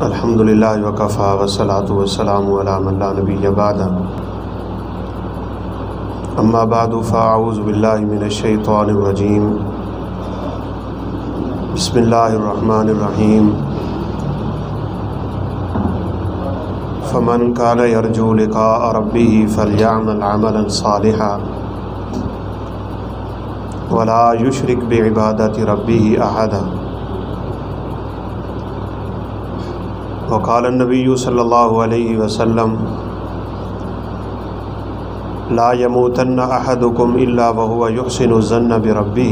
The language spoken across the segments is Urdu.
الحمدللہ وکفیٰ والصلاۃ والسلام علی من لا نبی بعدہ اما بعد فاعوذ باللہ من الشیطان الرجیم بسم اللہ الرحمن الرحیم فمن کان یرجو لقاء ربہ فلیعمل عملا صالحا ولا یشرک بعبادۃ ربہ احدا وقال النبی صلی اللہ علیہ وسلم لا يموتن احدکم الا وهو يحسن الظن بربہ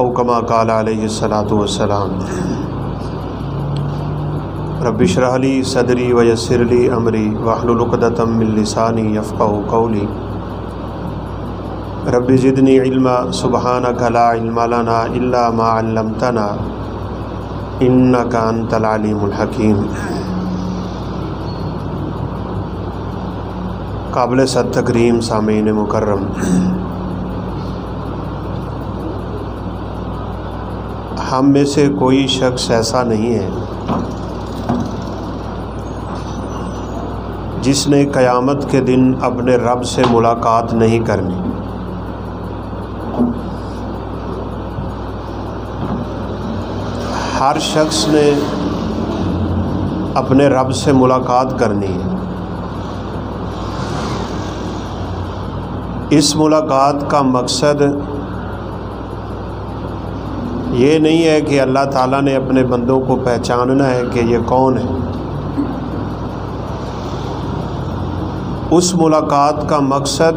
او کما قال علیہ الصلاۃ والسلام رب اشرح لی صدری ویسر لی امری واحلل عقدۃ من لسانی یفقہوا قولی رب زدنی علما سبحانک لا علم لنا الا ما علمتنا انک انت العلیم الحکیم۔ قابل صد تکریم سامعین مکرم، ہم میں سے کوئی شخص ایسا نہیں ہے جس نے قیامت کے دن اپنے رب سے ملاقات نہیں کرنی۔ ہر شخص نے اپنے رب سے ملاقات کرنی ہے۔ اس ملاقات کا مقصد یہ نہیں ہے کہ اللہ تعالیٰ نے اپنے بندوں کو پہچاننا ہے کہ یہ کون ہے۔ اس ملاقات کا مقصد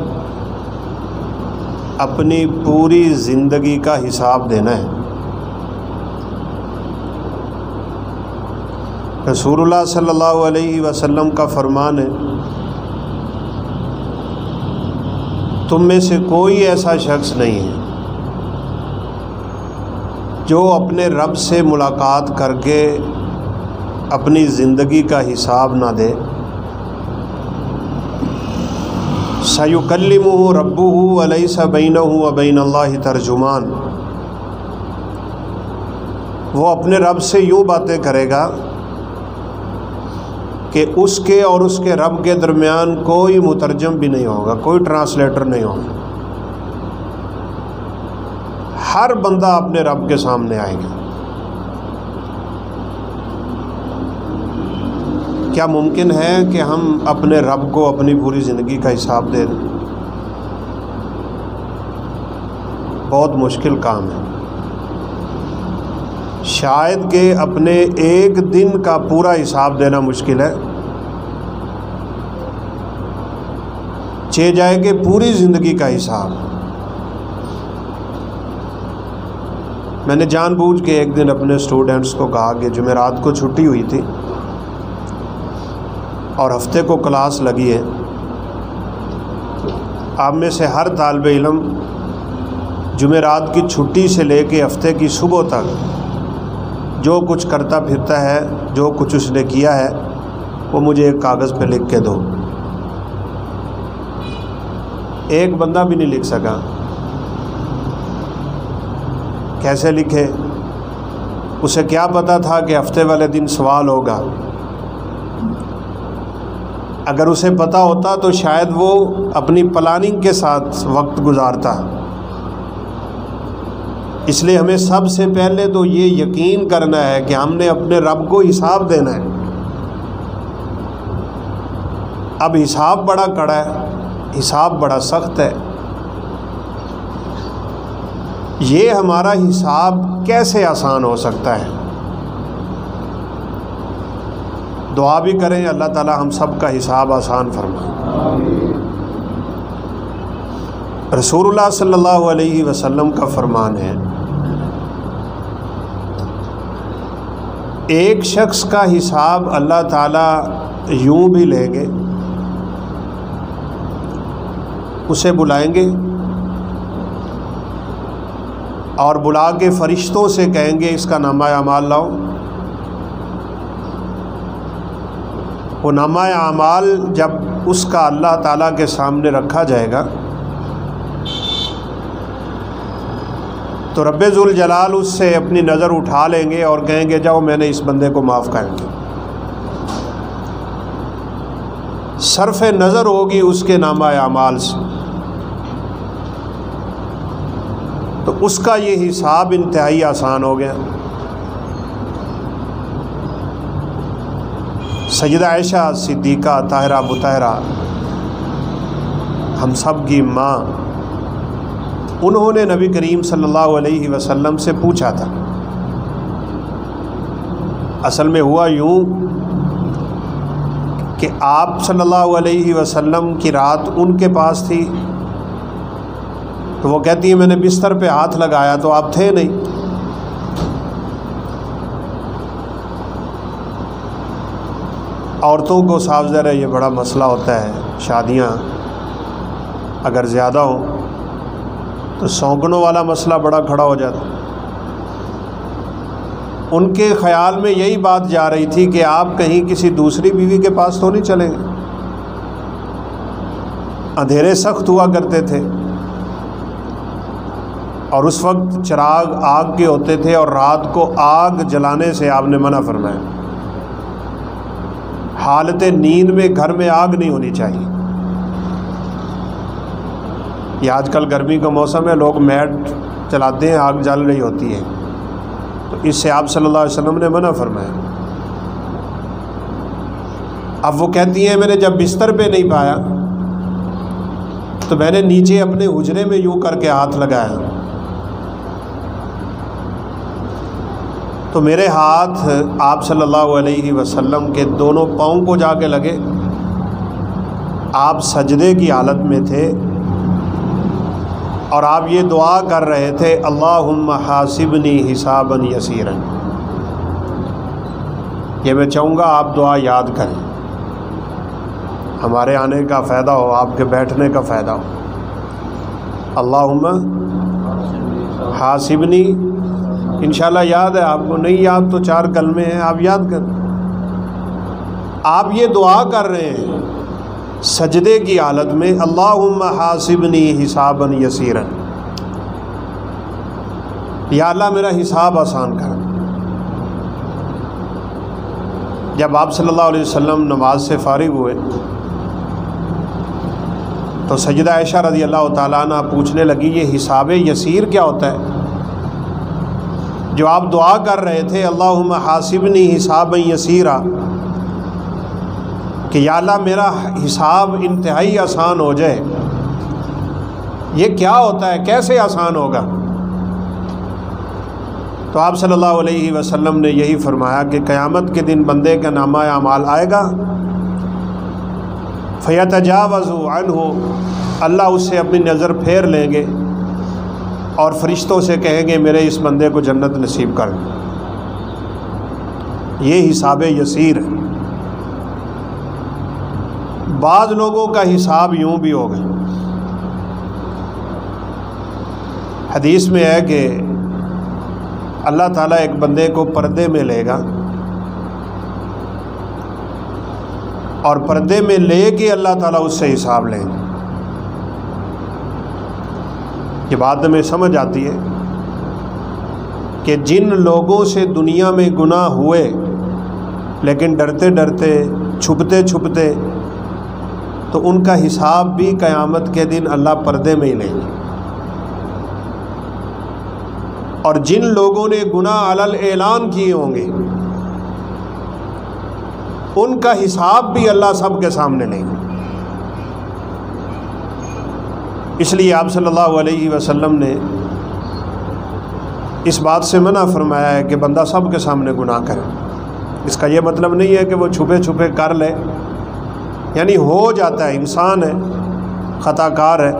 اپنی پوری زندگی کا حساب دینا ہے۔ رسول اللہ صلی اللہ علیہ وسلم کا فرمان ہے، تم میں سے کوئی ایسا شخص نہیں ہے جو اپنے رب سے ملاقات کر کے اپنی زندگی کا حساب نہ دے۔ سَيُكَلِّمُهُ رَبُّهُ وَلَيْسَ بَيْنَهُ وَبَيْنَ اللَّهِ تَرْجُمَان، وہ اپنے رب سے یوں باتیں کرے گا کہ اس کے اور اس کے رب کے درمیان کوئی مترجم بھی نہیں ہوگا، کوئی ٹرانسلیٹر نہیں ہوگا۔ ہر بندہ اپنے رب کے سامنے آئے گا۔ کیا ممکن ہے کہ ہم اپنے رب کو اپنی پوری زندگی کا حساب دے دیں؟ بہت مشکل کام ہے۔ شاید کہ اپنے ایک دن کا پورا حساب دینا مشکل ہے، چہ جائے کہ پوری زندگی کا حساب۔ میں نے جان بوجھ کے ایک دن اپنے اسٹوڈنٹس کو کہا کہ جمعرات کو چھٹی ہوئی تھی اور ہفتے کو کلاس لگی ہے، آپ میں سے ہر طالب علم جمعرات کی چھٹی سے لے کے ہفتے کی صبح تک جو کچھ کرتا پھرتا ہے، جو کچھ اس نے کیا ہے، وہ مجھے ایک کاغذ پہ لکھ کے دو۔ ایک بندہ بھی نہیں لکھ سکا۔ کیسے لکھے؟ اسے کیا پتا تھا کہ ہفتے والے دن سوال ہوگا؟ اگر اسے پتا ہوتا تو شاید وہ اپنی پلاننگ کے ساتھ وقت گزارتا۔ اس لیے ہمیں سب سے پہلے تو یہ یقین کرنا ہے کہ ہم نے اپنے رب کو حساب دینا ہے۔ اب حساب بڑا کڑا ہے، حساب بڑا سخت ہے۔ یہ ہمارا حساب کیسے آسان ہو سکتا ہے؟ دعا بھی کریں اللہ تعالی ہم سب کا حساب آسان فرمائے۔ رسول اللہ صلی اللہ علیہ وسلم کا فرمان ہے، ایک شخص کا حساب اللہ تعالیٰ یوں بھی لیں گے، اسے بلائیں گے اور بلا کے فرشتوں سے کہیں گے اس کا نامہ اعمال لاؤ۔ وہ نامہ اعمال جب اس کا اللہ تعالیٰ کے سامنے رکھا جائے گا تو رب ذوالجلال اس سے اپنی نظر اٹھا لیں گے اور کہیں گے جاؤ میں نے اس بندے کو معاف کر دیا۔ صرف نظر ہوگی اس کے نامہ اعمال سے، تو اس کا یہ حساب انتہائی آسان ہو گیا۔ سیدہ عائشہ صدیقہ طاہرہ مطہرہ، ہم سب کی ماں، انہوں نے نبی کریم صلی اللہ علیہ وسلم سے پوچھا تھا۔ اصل میں ہوا یوں کہ آپ صلی اللہ علیہ وسلم کی رات ان کے پاس تھی، تو وہ کہتی ہیں میں نے بستر پہ ہاتھ لگایا تو آپ تھے نہیں۔ عورتوں کو صاف ظاہر ہے یہ بڑا مسئلہ ہوتا ہے، شادیاں اگر زیادہ ہوں تو سونکنوں والا مسئلہ بڑا کھڑا ہو جاتا۔ ان کے خیال میں یہی بات جا رہی تھی کہ آپ کہیں کسی دوسری بیوی کے پاس تو نہیں چلیں گے۔ اندھیرے سخت ہوا کرتے تھے اور اس وقت چراغ آگ کے ہوتے تھے اور رات کو آگ جلانے سے آپ نے منع فرمایا۔ حالت نیند میں گھر میں آگ نہیں ہونی چاہیے۔ یہ آج کل گرمی کا موسم ہے، لوگ میٹ چلاتے ہیں، آگ جل رہی ہوتی ہے، تو اس سے آپ صلی اللہ علیہ وسلم نے منع فرمایا۔ اب وہ کہتی ہیں میں نے جب بستر پہ نہیں پایا تو میں نے نیچے اپنے حجرے میں یوں کر کے ہاتھ لگایا تو میرے ہاتھ آپ صلی اللہ علیہ وسلم کے دونوں پاؤں کو جا کے لگے۔ آپ سجدے کی حالت میں تھے اور آپ یہ دعا کر رہے تھے اللہم حاسبنی حسابا یسیرا۔ یہ میں چاہوں گا آپ دعا یاد کریں، ہمارے آنے کا فائدہ ہو، آپ کے بیٹھنے کا فائدہ ہو۔ اللہم حاسبنی، انشاءاللہ یاد ہے آپ کو، نہیں یاد تو 4 کلمے ہیں، آپ یاد کریں۔ آپ یہ دعا کر رہے ہیں سجدے کی حالت میں اللہم حاسبنی حسابا یسیرا، یا اللہ میرا حساب آسان کر۔ جب آپ صلی اللہ علیہ وسلم نماز سے فارغ ہوئے تو سیدہ عائشہ رضی اللہ تعالیٰ عنہ پوچھنے لگی یہ حساب یسیر کیا ہوتا ہے جو آپ دعا کر رہے تھے اللہم حاسبنی حسابا یسیرا، کہ یا اللہ میرا حساب انتہائی آسان ہو جائے، یہ کیا ہوتا ہے، کیسے آسان ہوگا؟ تو آپ صلی اللہ علیہ وسلم نے یہی فرمایا کہ قیامت کے دن بندے کا نامہ اعمال آئے گا، فیتجاوز عنہ، اللہ اس سے اپنی نظر پھیر لیں گے اور فرشتوں سے کہیں گے میرے اس بندے کو جنت نصیب کر۔ یہ حساب یسیر ہے۔ بعض لوگوں کا حساب یوں بھی ہوگا، حدیث میں ہے کہ اللہ تعالیٰ ایک بندے کو پردے میں لے گا اور پردے میں لے کے اللہ تعالیٰ اس سے حساب لیں گے۔ یہ بات ہمیں سمجھ آتی ہے کہ جن لوگوں سے دنیا میں گناہ ہوئے لیکن ڈرتے ڈرتے چھپتے چھپتے، تو ان کا حساب بھی قیامت کے دن اللہ پردے میں ہی لیں گے، اور جن لوگوں نے گناہ علی الاعلان کیے ہوں گے ان کا حساب بھی اللہ سب کے سامنے لیں گے۔ اس لیے آپ صلی اللہ علیہ وسلم نے اس بات سے منع فرمایا ہے کہ بندہ سب کے سامنے گناہ کرے۔ اس کا یہ مطلب نہیں ہے کہ وہ چھپے چھپے کر لے، یعنی ہو جاتا ہے، انسان ہے، خطا کار ہے،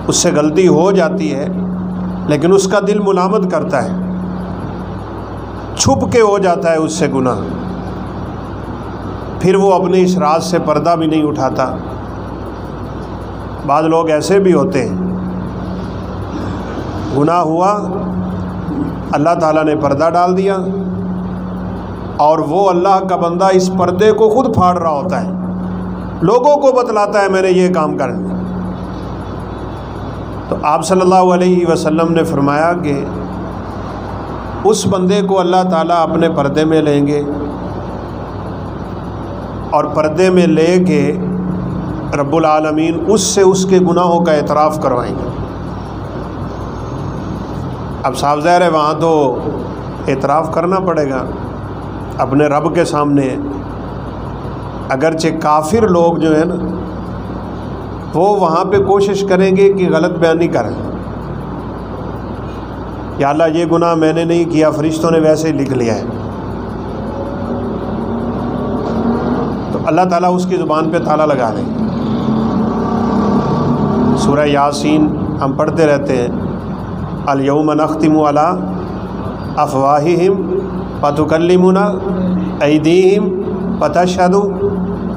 اس سے غلطی ہو جاتی ہے، لیکن اس کا دل ملامت کرتا ہے، چھپ کے ہو جاتا ہے اس سے گناہ، پھر وہ اپنے اس راز سے پردہ بھی نہیں اٹھاتا۔ بعض لوگ ایسے بھی ہوتے ہیں، گناہ ہوا، اللہ تعالیٰ نے پردہ ڈال دیا اور وہ اللہ کا بندہ اس پردے کو خود پھاڑ رہا ہوتا ہے، لوگوں کو بتلاتا ہے میں نے یہ کام کرنا، تو آپ صلی اللہ علیہ وسلم نے فرمایا کہ اس بندے کو اللہ تعالیٰ اپنے پردے میں لیں گے اور پردے میں لے کے رب العالمین اس سے اس کے گناہوں کا اعتراف کروائیں گے۔ اب صاف ظاہر ہے وہاں تو اعتراف کرنا پڑے گا اپنے رب کے سامنے، اگرچہ کافر لوگ جو ہیں نا وہ وہاں پہ کوشش کریں گے کہ غلط بیانی کریں، یا اللہ یہ گناہ میں نے نہیں کیا، فرشتوں نے ویسے ہی لکھ لیا ہے، تو اللہ تعالیٰ اس کی زبان پہ تالا لگا دیں۔ سورہ یاسین ہم پڑھتے رہتے ہیں، الیوم نختم علی افواہہم وتکلمنا ایدیہم وتشہد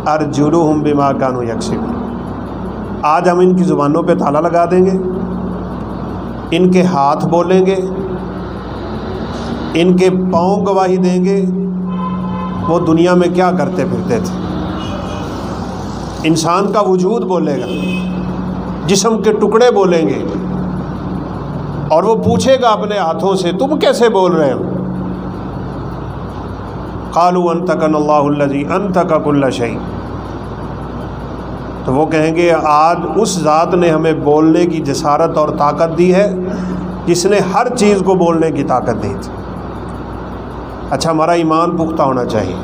ارجلہم بما کانوا یکسبون۔ آج ہم ان کی زبانوں پہ تالا لگا دیں گے، ان کے ہاتھ بولیں گے، ان کے پاؤں گواہی دیں گے وہ دنیا میں کیا کرتے پھرتے تھے۔ انسان کا وجود بولے گا، جسم کے ٹکڑے بولیں گے، اور وہ پوچھے گا اپنے ہاتھوں سے تم کیسے بول رہے ہو؟ قالوا انطقنا اللہ الذی انطق کل شیء، تو وہ کہیں گے آج اس ذات نے ہمیں بولنے کی جسارت اور طاقت دی ہے جس نے ہر چیز کو بولنے کی طاقت دی تھی۔ اچھا، ہمارا ایمان پختہ ہونا چاہیے۔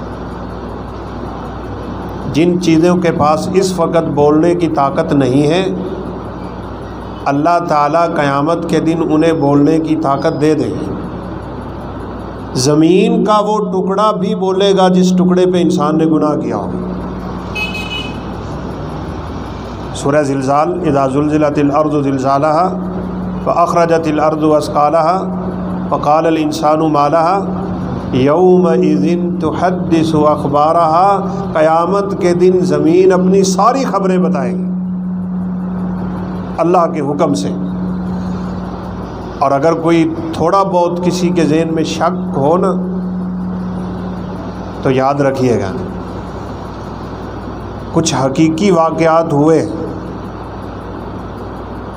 جن چیزوں کے پاس اس وقت بولنے کی طاقت نہیں ہے، اللہ تعالیٰ قیامت کے دن انہیں بولنے کی طاقت دے دے گی۔ زمین کا وہ ٹکڑا بھی بولے گا جس ٹکڑے پہ انسان نے گناہ کیا ہوگا۔ سورہ زلزال، اذا زلزلت الارض زلزالها فاخرجت الارض اثقالها وقال الانسان ما لها یومئذ تحدث اخبارها، قیامت کے دن زمین اپنی ساری خبریں بتائے گی اللہ کے حکم سے۔ اور اگر کوئی تھوڑا بہت کسی کے ذہن میں شک ہو نا تو یاد رکھیے گا کچھ حقیقی واقعات ہوئے۔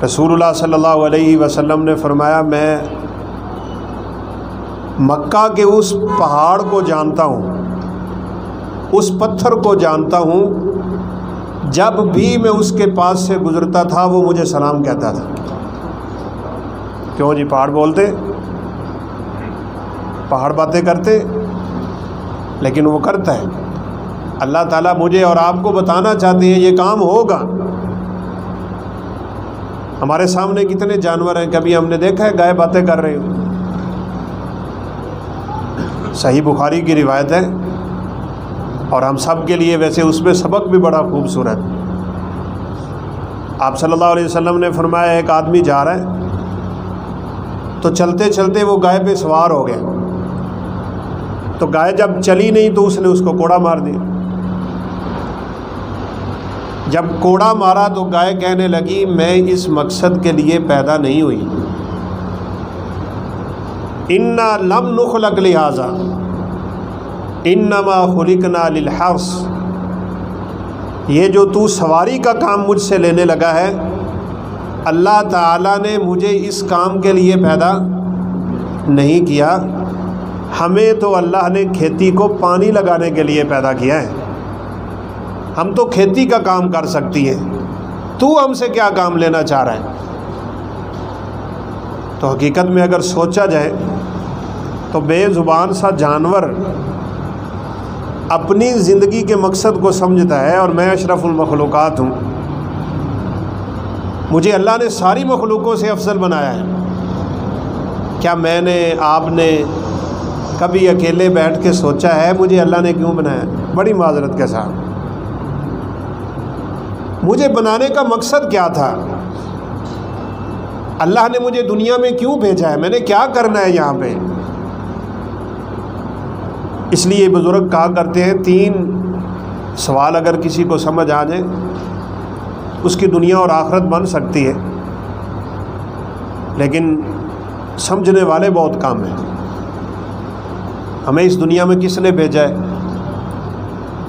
رسول اللہ صلی اللہ علیہ وسلم نے فرمایا میں مکہ کے اس پہاڑ کو جانتا ہوں، اس پتھر کو جانتا ہوں، جب بھی میں اس کے پاس سے گزرتا تھا وہ مجھے سلام کہتا تھا۔ کیوں جی؟ پہاڑ بولتے، پہاڑ باتیں کرتے، لیکن وہ کرتا ہے۔ اللہ تعالیٰ مجھے اور آپ کو بتانا چاہتے ہیں یہ کام ہوگا۔ ہمارے سامنے کتنے جانور ہیں، کبھی ہم نے دیکھا ہے گائے باتیں کر رہے ہو؟ صحیح بخاری کی روایت ہے، اور ہم سب کے لیے ویسے اس میں سبق بھی بڑا خوبصورت۔ آپ صلی اللہ علیہ وسلم نے فرمایا ایک آدمی جا رہا ہے تو چلتے چلتے وہ گائے پہ سوار ہو گیا، تو گائے جب چلی نہیں تو اس نے اس کو کوڑا مار دیا۔ جب کوڑا مارا تو گائے کہنے لگی میں اس مقصد کے لیے پیدا نہیں ہوئی، انا لم نخلق لہذا انما خلقنا للحرث، یہ جو تو سواری کا کام مجھ سے لینے لگا ہے اللہ تعالیٰ نے مجھے اس کام کے لیے پیدا نہیں کیا، ہمیں تو اللہ نے کھیتی کو پانی لگانے کے لیے پیدا کیا ہے، ہم تو کھیتی کا کام کر سکتی ہیں، تو ہم سے کیا کام لینا چاہ رہا ہے؟ تو حقیقت میں اگر سوچا جائے تو بے زبان سا جانور اپنی زندگی کے مقصد کو سمجھتا ہے، اور میں اشرف المخلوقات ہوں، مجھے اللہ نے ساری مخلوقوں سے افضل بنایا ہے۔ کیا میں نے، آپ نے کبھی اکیلے بیٹھ کے سوچا ہے مجھے اللہ نے کیوں بنایا؟ بڑی معذرت کے ساتھ، مجھے بنانے کا مقصد کیا تھا؟ اللہ نے مجھے دنیا میں کیوں بھیجا ہے؟ میں نے کیا کرنا ہے یہاں پہ؟ اس لیے بزرگ کہا کرتے ہیں 3 سوال اگر کسی کو سمجھ آ جائے اس کی دنیا اور آخرت بن سکتی ہے، لیکن سمجھنے والے بہت کم ہیں۔ ہمیں اس دنیا میں کس نے بھیجا ہے؟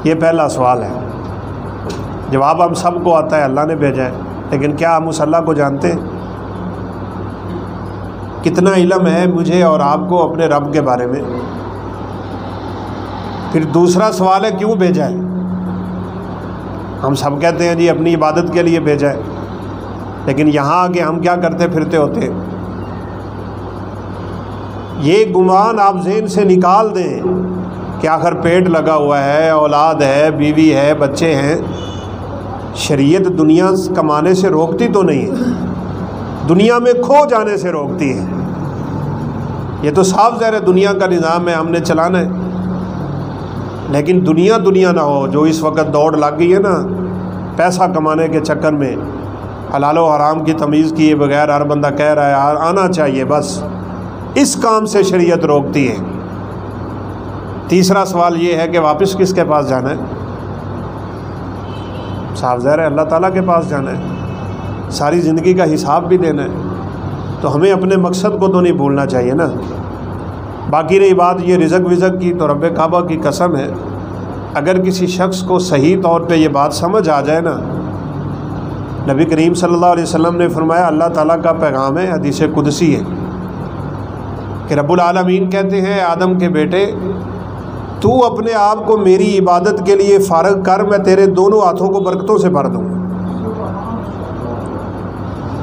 یہ پہلا سوال ہے۔ جواب ہم سب کو آتا ہے، اللہ نے بھیجا ہے، لیکن کیا ہم اس اللہ کو جانتے ہیں؟ کتنا علم ہے مجھے اور آپ کو اپنے رب کے بارے میں؟ پھر دوسرا سوال ہے کیوں بھیجا ہے؟ ہم سب کہتے ہیں جی اپنی عبادت کے لیے بھیجا ہے، لیکن یہاں آ کے ہم کیا کرتے پھرتے ہوتے ہیں؟ یہ گمان آپ ذہن سے نکال دیں کہ آخر پیٹ لگا ہوا ہے، اولاد ہے، بیوی ہے، بچے ہیں۔ شریعت دنیا کمانے سے روکتی تو نہیں ہے، دنیا میں کھو جانے سے روکتی ہے۔ یہ تو صاف ظاہر ہے دنیا کا نظام ہے، ہم نے چلانا ہے، لیکن دنیا نہ ہو جو اس وقت دوڑ لگ گئی ہے نا پیسہ کمانے کے چکر میں، حلال و حرام کی تمیز کیے بغیر ہر بندہ کہہ رہا ہے آنا چاہیے، بس اس کام سے شریعت روکتی ہے۔ تیسرا سوال یہ ہے کہ واپس کس کے پاس جانا ہے؟ صاف ظاہر ہے اللہ تعالیٰ کے پاس جانا ہے، ساری زندگی کا حساب بھی دینا ہے، تو ہمیں اپنے مقصد کو تو نہیں بھولنا چاہیے نا۔ باقی رہی بات یہ رزق وزق کی، تو رب کعبہ کی قسم ہے اگر کسی شخص کو صحیح طور پہ یہ بات سمجھ آ جائے نا، نبی کریم صلی اللہ علیہ وسلم نے فرمایا اللہ تعالیٰ کا پیغام ہے، حدیث قدسی ہے کہ رب العالمین کہتے ہیں آدم کے بیٹے تو اپنے آپ کو میری عبادت کے لیے فارغ کر، میں تیرے دونوں ہاتھوں کو برکتوں سے بھر دوں۔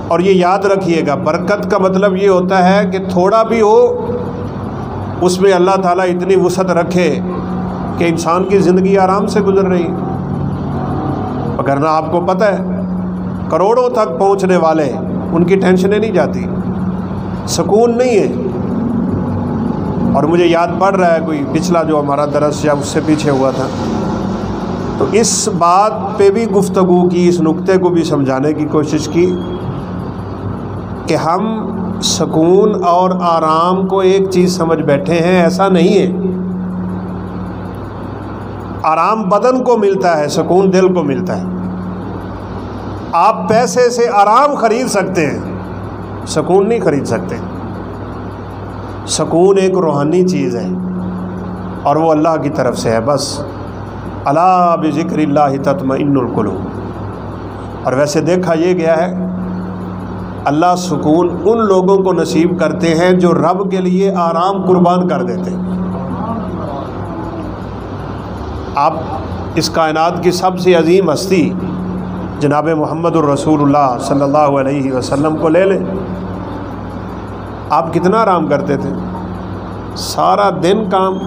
اور یہ یاد رکھیے گا برکت کا مطلب یہ ہوتا ہے کہ تھوڑا بھی ہو اس میں اللہ تعالیٰ اتنی وسعت رکھے کہ انسان کی زندگی آرام سے گزر رہی ہے۔ وگرنہ آپ کو پتہ ہے کروڑوں تک پہنچنے والے ان کی ٹینشنیں نہیں جاتی، سکون نہیں ہے۔ اور مجھے یاد پڑ رہا ہے کوئی پچھلا جو ہمارا درس یا اس سے پیچھے ہوا تھا، تو اس بات پہ بھی گفتگو کی، اس نقطے کو بھی سمجھانے کی کوشش کی کہ ہم سکون اور آرام کو ایک چیز سمجھ بیٹھے ہیں، ایسا نہیں ہے۔ آرام بدن کو ملتا ہے، سکون دل کو ملتا ہے۔ آپ پیسے سے آرام خرید سکتے ہیں، سکون نہیں خرید سکتے۔ سکون ایک روحانی چیز ہے اور وہ اللہ کی طرف سے ہے، بس الا بذکر اللہ تطمئن القلوب۔ اور ویسے دیکھا یہ گیا ہے اللہ سکون ان لوگوں کو نصیب کرتے ہیں جو رب کے لیے آرام قربان کر دیتے ہیں۔ آپ اس کائنات کی سب سے عظیم ہستی جناب محمد الرسول اللہ صلی اللہ علیہ وسلم کو لے لیں، آپ کتنا آرام کرتے تھے؟ سارا دن کام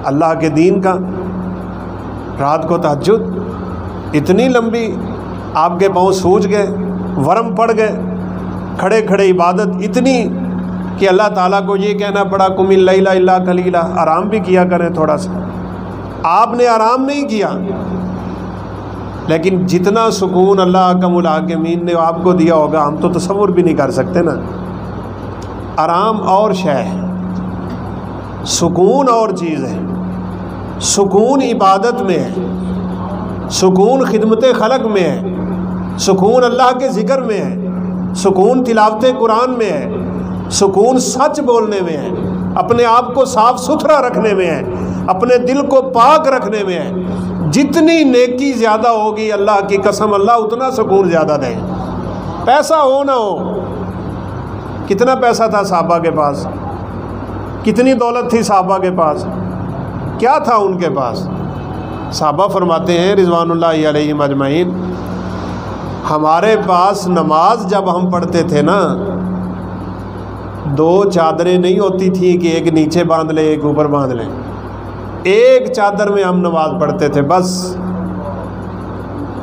اللہ کے دین کا، رات کو تہجد اتنی لمبی، آپ کے پاؤں سوج گئے، ورم پڑ گئے، کھڑے کھڑے عبادت اتنی کہ اللہ تعالیٰ کو یہ کہنا پڑا قم اللیل الا قلیلا، آرام بھی کیا کریں تھوڑا سا۔ آپ نے آرام نہیں کیا، لیکن جتنا سکون اللہ اکرم الحاکمین نے آپ کو دیا ہوگا ہم تو تصور بھی نہیں کر سکتے نا۔ آرام اور شے ہے، سکون اور چیز ہے۔ سکون عبادت میں ہے، سکون خدمت خلق میں ہے، سکون اللہ کے ذکر میں ہے، سکون تلاوت قرآن میں ہے، سکون سچ بولنے میں ہے، اپنے آپ کو صاف ستھرا رکھنے میں ہے، اپنے دل کو پاک رکھنے میں ہے۔ جتنی نیکی زیادہ ہوگی اللہ کی قسم اللہ اتنا سکون زیادہ دے، پیسہ ہو نہ ہو۔ کتنا پیسہ تھا صحابہ کے پاس، کتنی دولت تھی صحابہ کے پاس، کیا تھا ان کے پاس؟ صحابہ فرماتے ہیں رضوان اللہ علیہم اجمعین، ہمارے پاس نماز جب ہم پڑھتے تھے نا، دو چادریں نہیں ہوتی تھیں کہ ایک نیچے باندھ لیں ایک اوپر باندھ لیں، ایک چادر میں ہم نماز پڑھتے تھے بس۔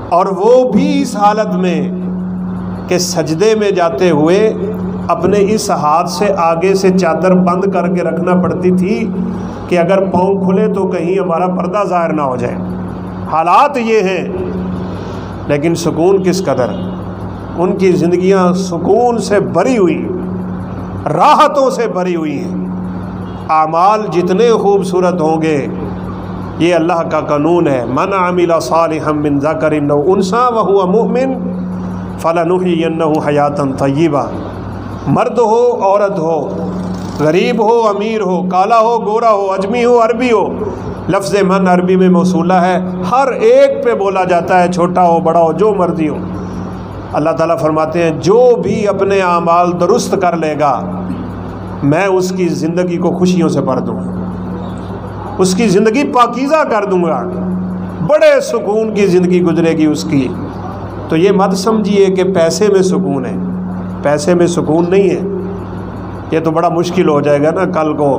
اور وہ بھی اس حالت میں کہ سجدے میں جاتے ہوئے اپنے اس ہاتھ سے آگے سے چادر بند کر کے رکھنا پڑتی تھی کہ اگر پاؤں کھلے تو کہیں ہمارا پردہ ظاہر نہ ہو جائے۔ حالات یہ ہیں، لیکن سکون کس قدر، ان کی زندگیاں سکون سے بھری ہوئی، راحتوں سے بھری ہوئی ہیں۔ اعمال جتنے خوبصورت ہوں گے، یہ اللہ کا قانون ہے، من عمل صالحا من ذکر او انثی وهو مؤمن فلنحیینہ حیاتا طیبہ۔ مرد ہو عورت ہو، غریب ہو امیر ہو، کالا ہو گورا ہو، اجمی ہو عربی ہو، لفظ من عربی میں موصولہ ہے، ہر ایک پہ بولا جاتا ہے، چھوٹا ہو بڑا ہو جو مرضی ہو۔ اللہ تعالیٰ فرماتے ہیں جو بھی اپنے اعمال درست کر لے گا میں اس کی زندگی کو خوشیوں سے بھر دوں گا، اس کی زندگی پاکیزہ کر دوں گا، بڑے سکون کی زندگی گزرے گی اس کی۔ تو یہ مت سمجھیے کہ پیسے میں سکون ہے، پیسے میں سکون نہیں ہے، یہ تو بڑا مشکل ہو جائے گا نا، کل کو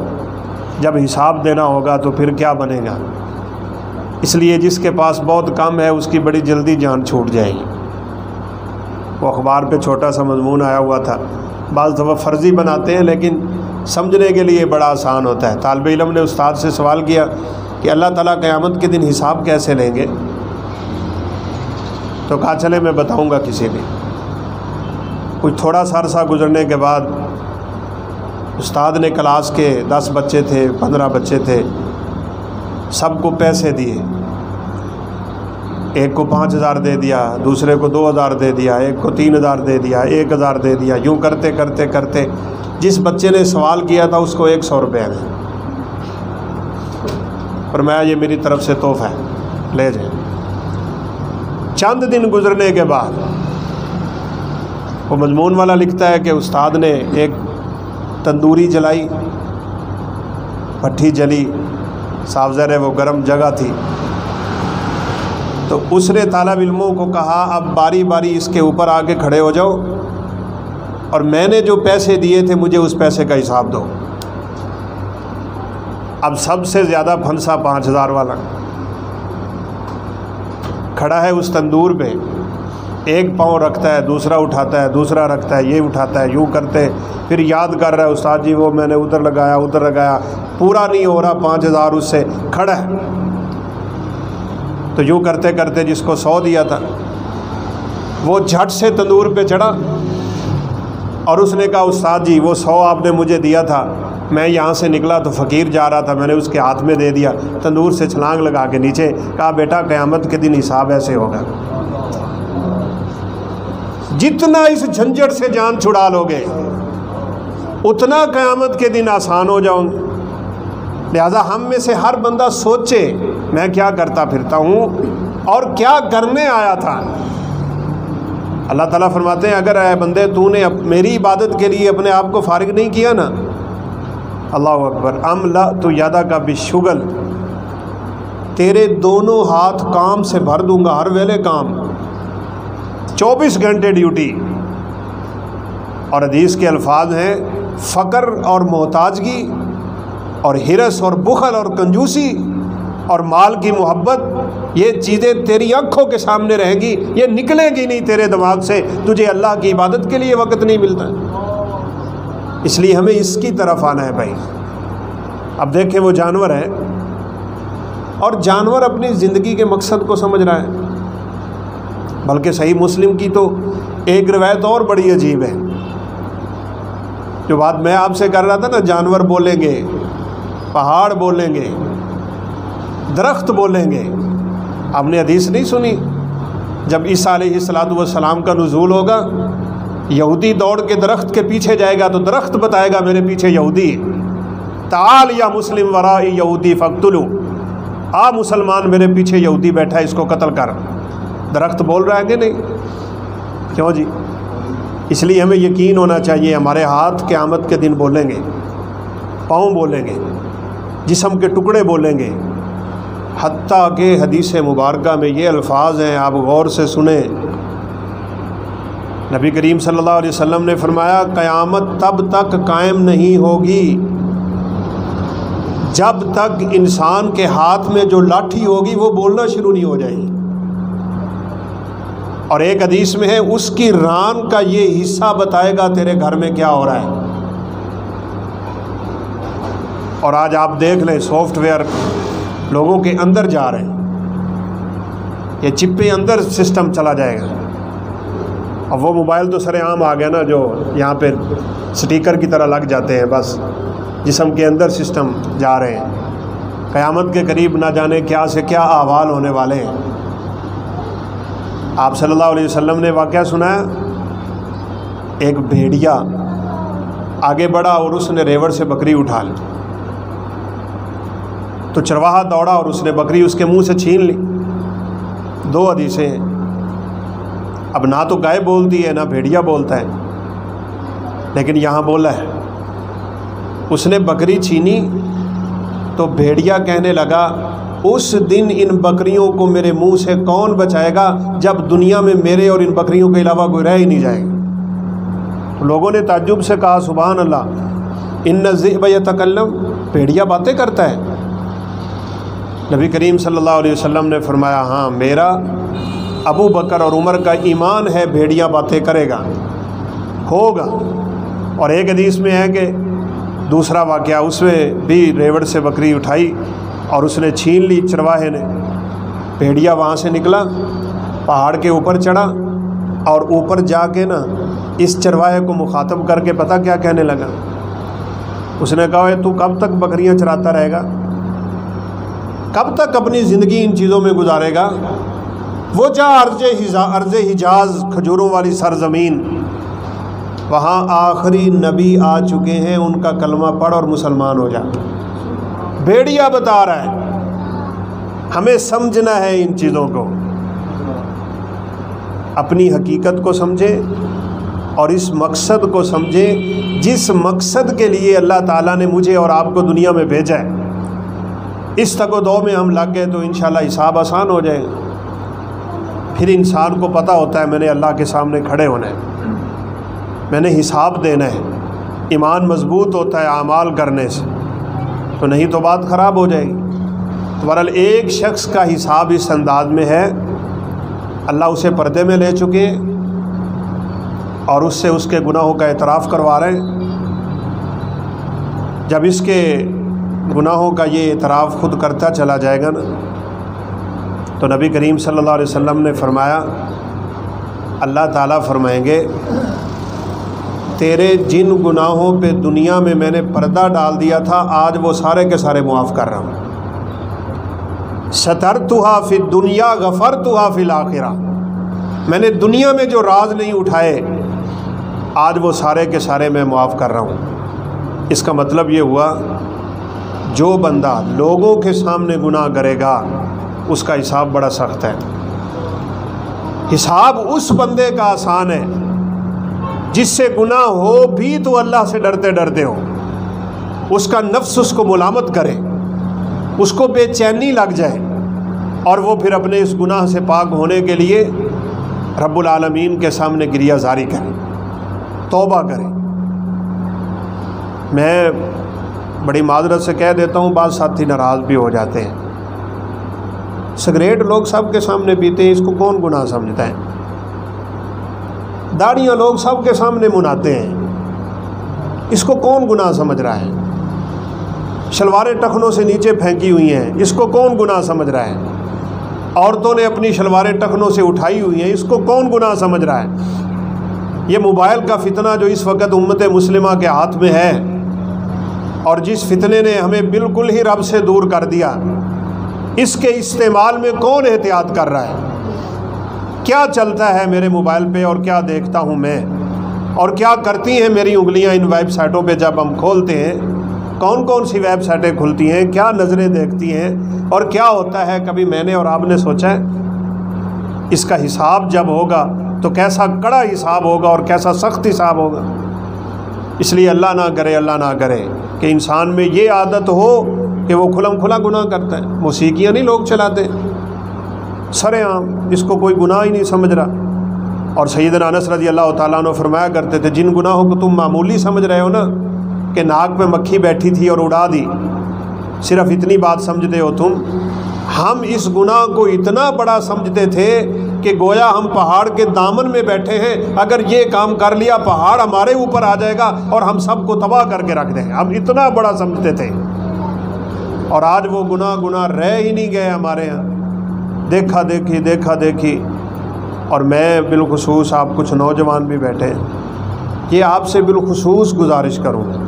جب حساب دینا ہوگا تو پھر کیا بنے گا۔ اس لیے جس کے پاس بہت کم ہے اس کی بڑی جلدی جان چھوٹ جائے گی۔ وہ اخبار پہ چھوٹا سا مضمون آیا ہوا تھا، بعض دفعہ فرضی بناتے ہیں لیکن سمجھنے کے لیے بڑا آسان ہوتا ہے۔ طالب علم نے استاد سے سوال کیا کہ اللہ تعالیٰ قیامت کے دن حساب کیسے لیں گے؟ تو کہا چلے میں بتاؤں گا کسی نے۔ کچھ تھوڑا سا عرصہ گزرنے کے بعد استاد نے کلاس کے 10 بچے تھے، 15 بچے تھے، سب کو پیسے دیے، ایک کو 5000 دے دیا، دوسرے کو 2000 دے دیا، ایک کو 3000 دے دیا، 1000 دے دیا، یوں کرتے کرتے کرتے جس بچے نے سوال کیا تھا اس کو 100 روپے دیں، فرمایا یہ میری طرف سے تحفہ ہے، لے جائیں۔ چند دن گزرنے کے بعد وہ مضمون والا لکھتا ہے کہ استاد نے ایک تندوری جلائی، بھٹی جلی، صاف ظاہر ہے وہ گرم جگہ تھی، تو اس نے طالب علموں کو کہا اب باری باری اس کے اوپر آ کے کھڑے ہو جاؤ اور میں نے جو پیسے دیے تھے مجھے اس پیسے کا حساب دو۔ اب سب سے زیادہ پھنسا 5000 والا کھڑا ہے اس تندور پہ، ایک پاؤں رکھتا ہے، دوسرا اٹھاتا ہے، دوسرا رکھتا ہے، یہ اٹھاتا ہے، یوں کرتے پھر یاد کر رہا ہے استاد جی وہ میں نے ادھر لگایا، پورا نہیں ہو رہا 5000 اس سے کھڑا ہے۔ تو یوں کرتے کرتے جس کو 100 دیا تھا وہ جھٹ سے تندور پہ چڑھا اور اس نے کہا استاد جی وہ 100 آپ نے مجھے دیا تھا، میں یہاں سے نکلا تو فقیر جا رہا تھا، میں نے اس کے ہاتھ میں دے دیا، تندور سے چھلانگ لگا کے نیچے، کہا بیٹا قیامت کے دن حساب ایسے ہوگا۔ جتنا اس جھنجھٹ سے جان چھڑا لو گے اتنا قیامت کے دن آسان ہو جاؤں گے۔ لہذا ہم میں سے ہر بندہ سوچے میں کیا کرتا پھرتا ہوں اور کیا کرنے آیا تھا۔ اللہ تعالیٰ فرماتے ہیں اگر اے بندے تو نے میری عبادت کے لیے اپنے آپ کو فارغ نہیں کیا نا، اللہ اکبر، املأت یدک بالشغل، تیرے دونوں ہاتھ کام سے بھر دوں گا، ہر ویلے کام، 24 گھنٹے ڈیوٹی۔ اور حدیث کے الفاظ ہیں فقر اور محتاجگی اور ہرس اور بخل اور کنجوسی اور مال کی محبت، یہ چیزیں تیری آنکھوں کے سامنے رہیں گی، یہ نکلیں گی نہیں تیرے دماغ سے، تجھے اللہ کی عبادت کے لیے وقت نہیں ملتا۔ اس لیے ہمیں اس کی طرف آنا ہے بھائی۔ اب دیکھیں وہ جانور ہے اور جانور اپنی زندگی کے مقصد کو سمجھ رہا ہے، بلکہ صحیح مسلم کی تو ایک روایت اور بڑی عجیب ہے، جو بات میں آپ سے کر رہا تھا نا، جانور بولیں گے، پہاڑ بولیں گے، درخت بولیں گے۔ آپ نے حدیث نہیں سنی جب عیسیٰ علیہ السلام کا نزول ہوگا، یہودی دوڑ کے درخت کے پیچھے جائے گا تو درخت بتائے گا میرے پیچھے یہودی، تعال یا مسلم ورائی یہودی فاقتلوا، آ مسلمان میرے پیچھے یہودی بیٹھا ہے اس کو قتل کر۔ درخت بول رہا ہے کہ نہیں؟ کیوں جی؟ اس لیے ہمیں یقین ہونا چاہیے ہمارے ہاتھ قیامت کے دن بولیں گے، پاؤں بولیں گے، جسم کے ٹکڑے بولیں گے، حتیٰ کہ حدیث مبارکہ میں یہ الفاظ ہیں، آپ غور سے سنیں۔ نبی کریم صلی اللہ علیہ وسلم نے فرمایا قیامت تب تک قائم نہیں ہوگی جب تک انسان کے ہاتھ میں جو لاٹھی ہوگی وہ بولنا شروع نہیں ہو جائے گی۔ اور ایک حدیث میں ہے اس کی ران کا یہ حصہ بتائے گا تیرے گھر میں کیا ہو رہا ہے۔ اور آج آپ دیکھ لیں سافٹ ویئر لوگوں کے اندر جا رہے ہیں، یہ چپیں اندر سسٹم چلا جائے گا۔ اب وہ موبائل تو سر عام آ گیا نا، جو یہاں پہ سٹیکر کی طرح لگ جاتے ہیں، بس جسم کے اندر سسٹم جا رہے ہیں۔ قیامت کے قریب نہ جانے کیا سے کیا احوال ہونے والے ہیں۔ آپ صلی اللہ علیہ وسلم نے واقعہ سنایا، ایک بھیڑیا آگے بڑھا اور اس نے ریوڑ سے بکری اٹھا لی، تو چرواہا دوڑا اور اس نے بکری اس کے منہ سے چھین لی۔ دو حدیثیں ہیں، اب نہ تو گائے بولتی ہے نہ بھیڑیا بولتا ہے، لیکن یہاں بولا ہے۔ اس نے بکری چھینی تو بھیڑیا کہنے لگا اس دن ان بکریوں کو میرے منہ سے کون بچائے گا جب دنیا میں میرے اور ان بکریوں کے علاوہ کوئی رہ ہی نہیں جائے گا۔ تو لوگوں نے تعجب سے کہا سبحان اللہ، ان الذئب یتکلم، بھیڑیا باتیں کرتا ہے؟ نبی کریم صلی اللہ علیہ وسلم نے فرمایا ہاں، میرا، ابو بکر اور عمر کا ایمان ہے بھیڑیا باتیں کرے گا، ہوگا۔ اور ایک حدیث میں ہے کہ دوسرا واقعہ، اس میں بھی ریوڑ سے بکری اٹھائی اور اس نے چھین لی چرواہے نے۔ بھیڑیا وہاں سے نکلا، پہاڑ کے اوپر چڑھا اور اوپر جا کے نا اس چرواہے کو مخاطب کر کے پتہ کیا کہنے لگا؟ اس نے کہا تو کب تک بکریاں چراتا رہے گا؟ کب تک اپنی زندگی ان چیزوں میں گزارے گا؟ وہ جا ارض حجاز، کھجوروں والی سرزمین، وہاں آخری نبی آ چکے ہیں، ان کا کلمہ پڑھ اور مسلمان ہو جا۔ بھیڑیا بتا رہا ہے، ہمیں سمجھنا ہے ان چیزوں کو، اپنی حقیقت کو سمجھیں اور اس مقصد کو سمجھیں جس مقصد کے لیے اللہ تعالیٰ نے مجھے اور آپ کو دنیا میں بھیجا ہے۔ اس تک و دو میں ہم لگ گئے تو انشاءاللہ حساب آسان ہو جائے گا۔ پھر انسان کو پتہ ہوتا ہے میں نے اللہ کے سامنے کھڑے ہونا ہے، میں نے حساب دینا ہے، ایمان مضبوط ہوتا ہے اعمال کرنے سے، تو نہیں تو بات خراب ہو جائے گی۔ تو بہرحال ایک شخص کا حساب اس انداز میں ہے، اللہ اسے پردے میں لے چکے اور اس سے اس کے گناہوں کا اعتراف کروا رہے ہیں۔ جب اس کے گناہوں کا یہ اعتراف خود کرتا چلا جائے گا نا، تو نبی کریم صلی اللہ علیہ وسلم نے فرمایا، اللہ تعالیٰ فرمائیں گے تیرے جن گناہوں پہ دنیا میں میں نے پردہ ڈال دیا تھا آج وہ سارے کے سارے معاف کر رہا ہوں۔ سترتھا فی الدنیا غفرتھا فی الآخرہ، میں نے دنیا میں جو راز نہیں اٹھائے آج وہ سارے کے سارے میں معاف کر رہا ہوں۔ اس کا مطلب یہ ہوا جو بندہ لوگوں کے سامنے گناہ کرے گا اس کا حساب بڑا سخت ہے۔ حساب اس بندے کا آسان ہے جس سے گناہ ہو بھی تو اللہ سے ڈرتے ڈرتے ہو، اس کا نفس اس کو ملامت کرے، اس کو بے چینی لگ جائے اور وہ پھر اپنے اس گناہ سے پاک ہونے کے لیے رب العالمین کے سامنے گریہ زاری کرے، توبہ کرے۔ میں بڑی معذرت سے کہہ دیتا ہوں، بعض ساتھی ناراض بھی ہو جاتے ہیں، سگریٹ لوگ سب کے سامنے پیتے ہیں، اس کو کون گناہ سمجھتا ہے؟ داڑیاں لوگ سب کے سامنے مناتے ہیں، اس کو کون گناہ سمجھ رہا ہے؟ شلواریں ٹخنوں سے نیچے پھینکی ہوئی ہیں، اس کو کون گناہ سمجھ رہا ہے؟ عورتوں نے اپنی شلواریں ٹخنوں سے اٹھائی ہوئی ہیں، اس کو کون گناہ سمجھ رہا ہے؟ یہ موبائل کا فتنہ جو اس وقت امت مسلمہ کے ہاتھ میں ہے اور جس فتنے نے ہمیں بالکل ہی رب سے دور کر دیا، اس کے استعمال میں کون احتیاط کر رہا ہے؟ کیا چلتا ہے میرے موبائل پہ اور کیا دیکھتا ہوں میں، اور کیا کرتی ہیں میری انگلیاں ان ویب سائٹوں پہ جب ہم کھولتے ہیں؟ کون کون سی ویب سائٹیں کھلتی ہیں، کیا نظریں دیکھتی ہیں اور کیا ہوتا ہے؟ کبھی میں نے اور آپ نے سوچا ہے؟ اس کا حساب جب ہوگا تو کیسا کڑا حساب ہوگا اور کیسا سخت حساب ہوگا۔ اس لیے اللہ نہ کرے، اللہ نہ کرے کہ انسان میں یہ عادت ہو کہ وہ کھلم کھلا گناہ کرتا ہے۔ موسیقیاں نہیں لوگ چلاتے سر عام، اس کو کوئی گناہ ہی نہیں سمجھ رہا۔ اور سیدنا انس رضی اللہ تعالیٰ عنہ فرمایا کرتے تھے جن گناہوں کو تم معمولی سمجھ رہے ہو نا، کہ ناک پہ مکھی بیٹھی تھی اور اڑا دی، صرف اتنی بات سمجھتے ہو تم، ہم اس گناہ کو اتنا بڑا سمجھتے تھے کہ گویا ہم پہاڑ کے دامن میں بیٹھے ہیں، اگر یہ کام کر لیا پہاڑ ہمارے اوپر آ جائے گا اور ہم سب کو تباہ کر کے رکھ دیں، ہم اتنا بڑا سمجھتے تھے۔ اور آج وہ گناہ رہ ہی نہیں گئے ہمارے ہاں، دیکھا دیکھی۔ اور میں بالخصوص آپ کچھ نوجوان بھی بیٹھے ہیں، یہ آپ سے بالخصوص گزارش کروں گا،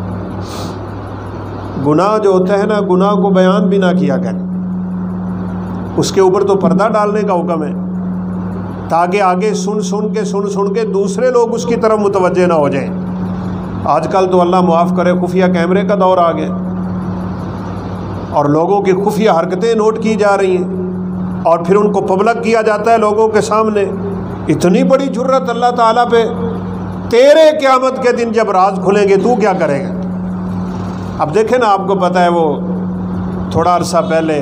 گناہ جو ہوتا ہے نا، گناہ کو بیان بھی نہ کیا کریں، اس کے اوپر تو پردہ ڈالنے کا حکم ہے تاکہ آگے سن کے دوسرے لوگ اس کی طرف متوجہ نہ ہو جائیں۔ آج کل تو اللہ معاف کرے خفیہ کیمرے کا دور آ گیا اور لوگوں کی خفیہ حرکتیں نوٹ کی جا رہی ہیں اور پھر ان کو پبلک کیا جاتا ہے لوگوں کے سامنے اتنی بڑی جرت اللہ تعالیٰ پہ، تیرے قیامت کے دن جب راز کھلیں گے تو کیا کرے گا؟ اب دیکھیں نا، آپ کو پتہ ہے وہ تھوڑا عرصہ پہلے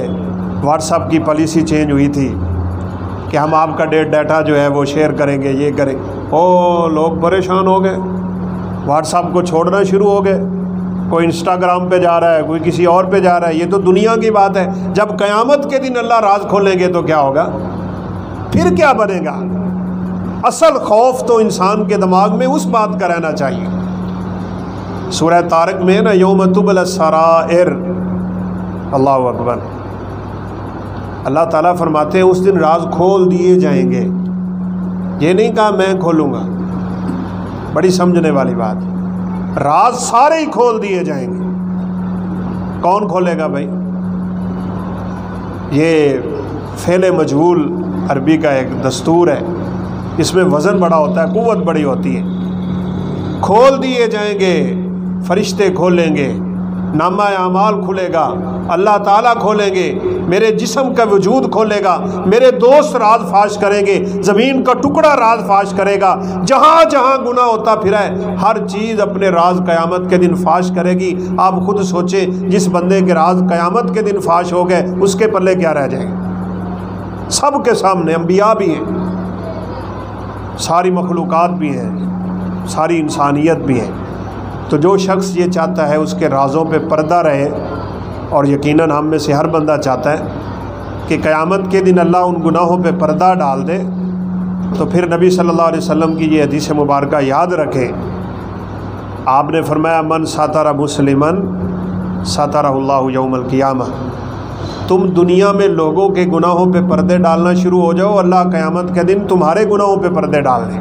واٹس ایپ کی پالیسی چینج ہوئی تھی کہ ہم آپ کا ڈیٹا جو ہے وہ شیئر کریں گے، یہ کریں، لوگ پریشان ہو گئے، واٹس ایپ کو چھوڑنا شروع ہو گئے، کوئی انسٹاگرام پہ جا رہا ہے، کوئی کسی اور پہ جا رہا ہے۔ یہ تو دنیا کی بات ہے، جب قیامت کے دن اللہ راز کھولیں گے تو کیا ہوگا؟ پھر کیا بنے گا؟ اصل خوف تو انسان کے دماغ میں اس بات کا رہنا چاہیے۔ سورہ طارق میں نا، یوم تبلی السرائر، اللہ اکبر، اللہ تعالیٰ فرماتے ہیں اس دن راز کھول دیے جائیں گے۔ یہ نہیں کہا میں کھولوں گا، بڑی سمجھنے والی بات، راز سارے ہی کھول دیے جائیں گے۔ کون کھولے گا بھائی؟ یہ فعل مجہول عربی کا ایک دستور ہے، اس میں وزن بڑا ہوتا ہے، قوت بڑی ہوتی ہے۔ کھول دیے جائیں گے، فرشتے کھولیں گے، نامہ اعمال کھلے گا، اللہ تعالیٰ کھولیں گے، میرے جسم کا وجود کھولے گا، میرے دوست راز فاش کریں گے، زمین کا ٹکڑا راز فاش کرے گا، جہاں جہاں گناہ ہوتا پھرا ہے ہر چیز اپنے راز قیامت کے دن فاش کرے گی۔ آپ خود سوچیں، جس بندے کے راز قیامت کے دن فاش ہو گئے اس کے پلے کیا رہ جائے گا؟ سب کے سامنے، انبیاء بھی ہیں، ساری مخلوقات بھی ہیں، ساری انسانیت بھی ہے۔ تو جو شخص یہ چاہتا ہے اس کے رازوں پہ پردہ رہے، اور یقیناً ہم میں سے ہر بندہ چاہتا ہے کہ قیامت کے دن اللہ ان گناہوں پہ پردہ ڈال دے، تو پھر نبی صلی اللہ علیہ وسلم کی یہ حدیث مبارکہ یاد رکھیں۔ آپ نے فرمایا، من ستر مسلمن سترہ اللہ یوم القیامہ۔ تم دنیا میں لوگوں کے گناہوں پہ پردے ڈالنا شروع ہو جاؤ، اللہ قیامت کے دن تمہارے گناہوں پہ پردے ڈال دیں،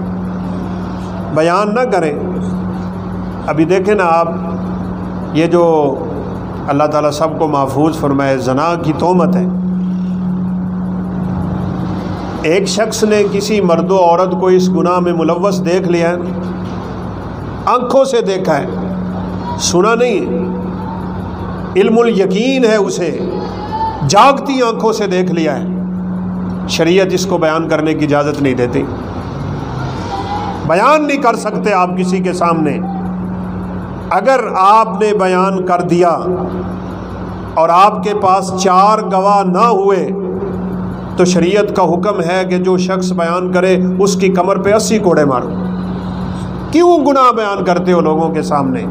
بیان نہ کریں۔ ابھی دیکھیں نا آپ، یہ جو اللہ تعالیٰ سب کو محفوظ فرمائے، زنا کی تہمت ہے۔ ایک شخص نے کسی مرد و عورت کو اس گناہ میں ملوث دیکھ لیا ہے، آنکھوں سے دیکھا ہے، سنا نہیں، علم الیقین ہے اسے، جاگتی آنکھوں سے دیکھ لیا ہے۔ شریعت اس کو بیان کرنے کی اجازت نہیں دیتی، بیان نہیں کر سکتے آپ کسی کے سامنے۔ اگر آپ نے بیان کر دیا اور آپ کے پاس 4 گواہ نہ ہوئے تو شریعت کا حکم ہے کہ جو شخص بیان کرے اس کی کمر پہ 80 کوڑے مارو۔ کیوں گناہ بیان کرتے ہو لوگوں کے سامنے؟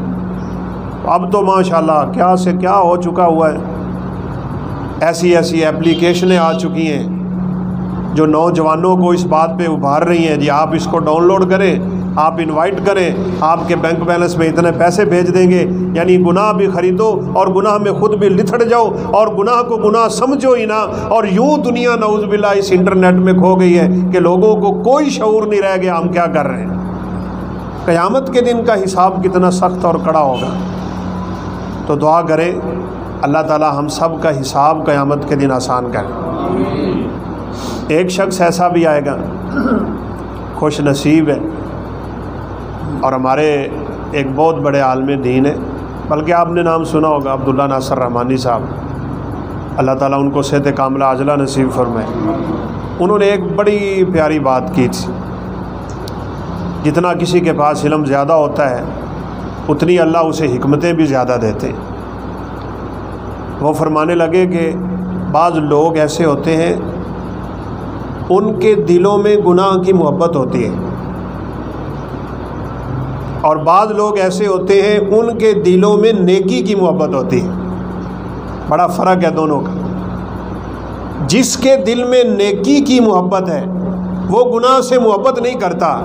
اب تو ماشاءاللہ کیا سے کیا ہو چکا ہوا ہے، ایسی ایسی اپلیکیشنیں آ چکی ہیں جو نوجوانوں کو اس بات پہ ابھار رہی ہیں، جی آپ اس کو ڈاؤن لوڈ کریں، آپ انوائٹ کریں، آپ کے بینک بیلنس میں اتنے پیسے بھیج دیں گے، یعنی گناہ بھی خریدو اور گناہ میں خود بھی لتھڑ جاؤ اور گناہ کو گناہ سمجھو ہی نہ۔ اور یوں دنیا نعوذ باللہ اس انٹرنیٹ میں کھو گئی ہے کہ لوگوں کو کوئی شعور نہیں رہ گیا ہم کیا کر رہے ہیں۔ قیامت کے دن کا حساب کتنا سخت اور کڑا ہوگا۔ تو دعا کریں اللہ تعالی ہم سب کا حساب قیامت کے دن آسان کرے۔ ایک شخص ایسا بھی آئے گا، خوش نصیب ہے، اور ہمارے ایک بہت بڑے عالم دین ہے، بلکہ آپ نے نام سنا ہوگا، عبداللہ ناصر رحمانی صاحب، اللہ تعالیٰ ان کو صحت کاملہ عاجلہ نصیب فرمائے۔ انہوں نے ایک بڑی پیاری بات کی تھی، جتنا کسی کے پاس علم زیادہ ہوتا ہے اتنی اللہ اسے حکمتیں بھی زیادہ دیتے ہیں۔ وہ فرمانے لگے کہ بعض لوگ ایسے ہوتے ہیں ان کے دلوں میں گناہ کی محبت ہوتی ہے، اور بعض لوگ ایسے ہوتے ہیں ان کے دلوں میں نیکی کی محبت ہوتی ہے۔ بڑا فرق ہے دونوں کا۔ جس کے دل میں نیکی کی محبت ہے وہ گناہ سے محبت نہیں کرتا،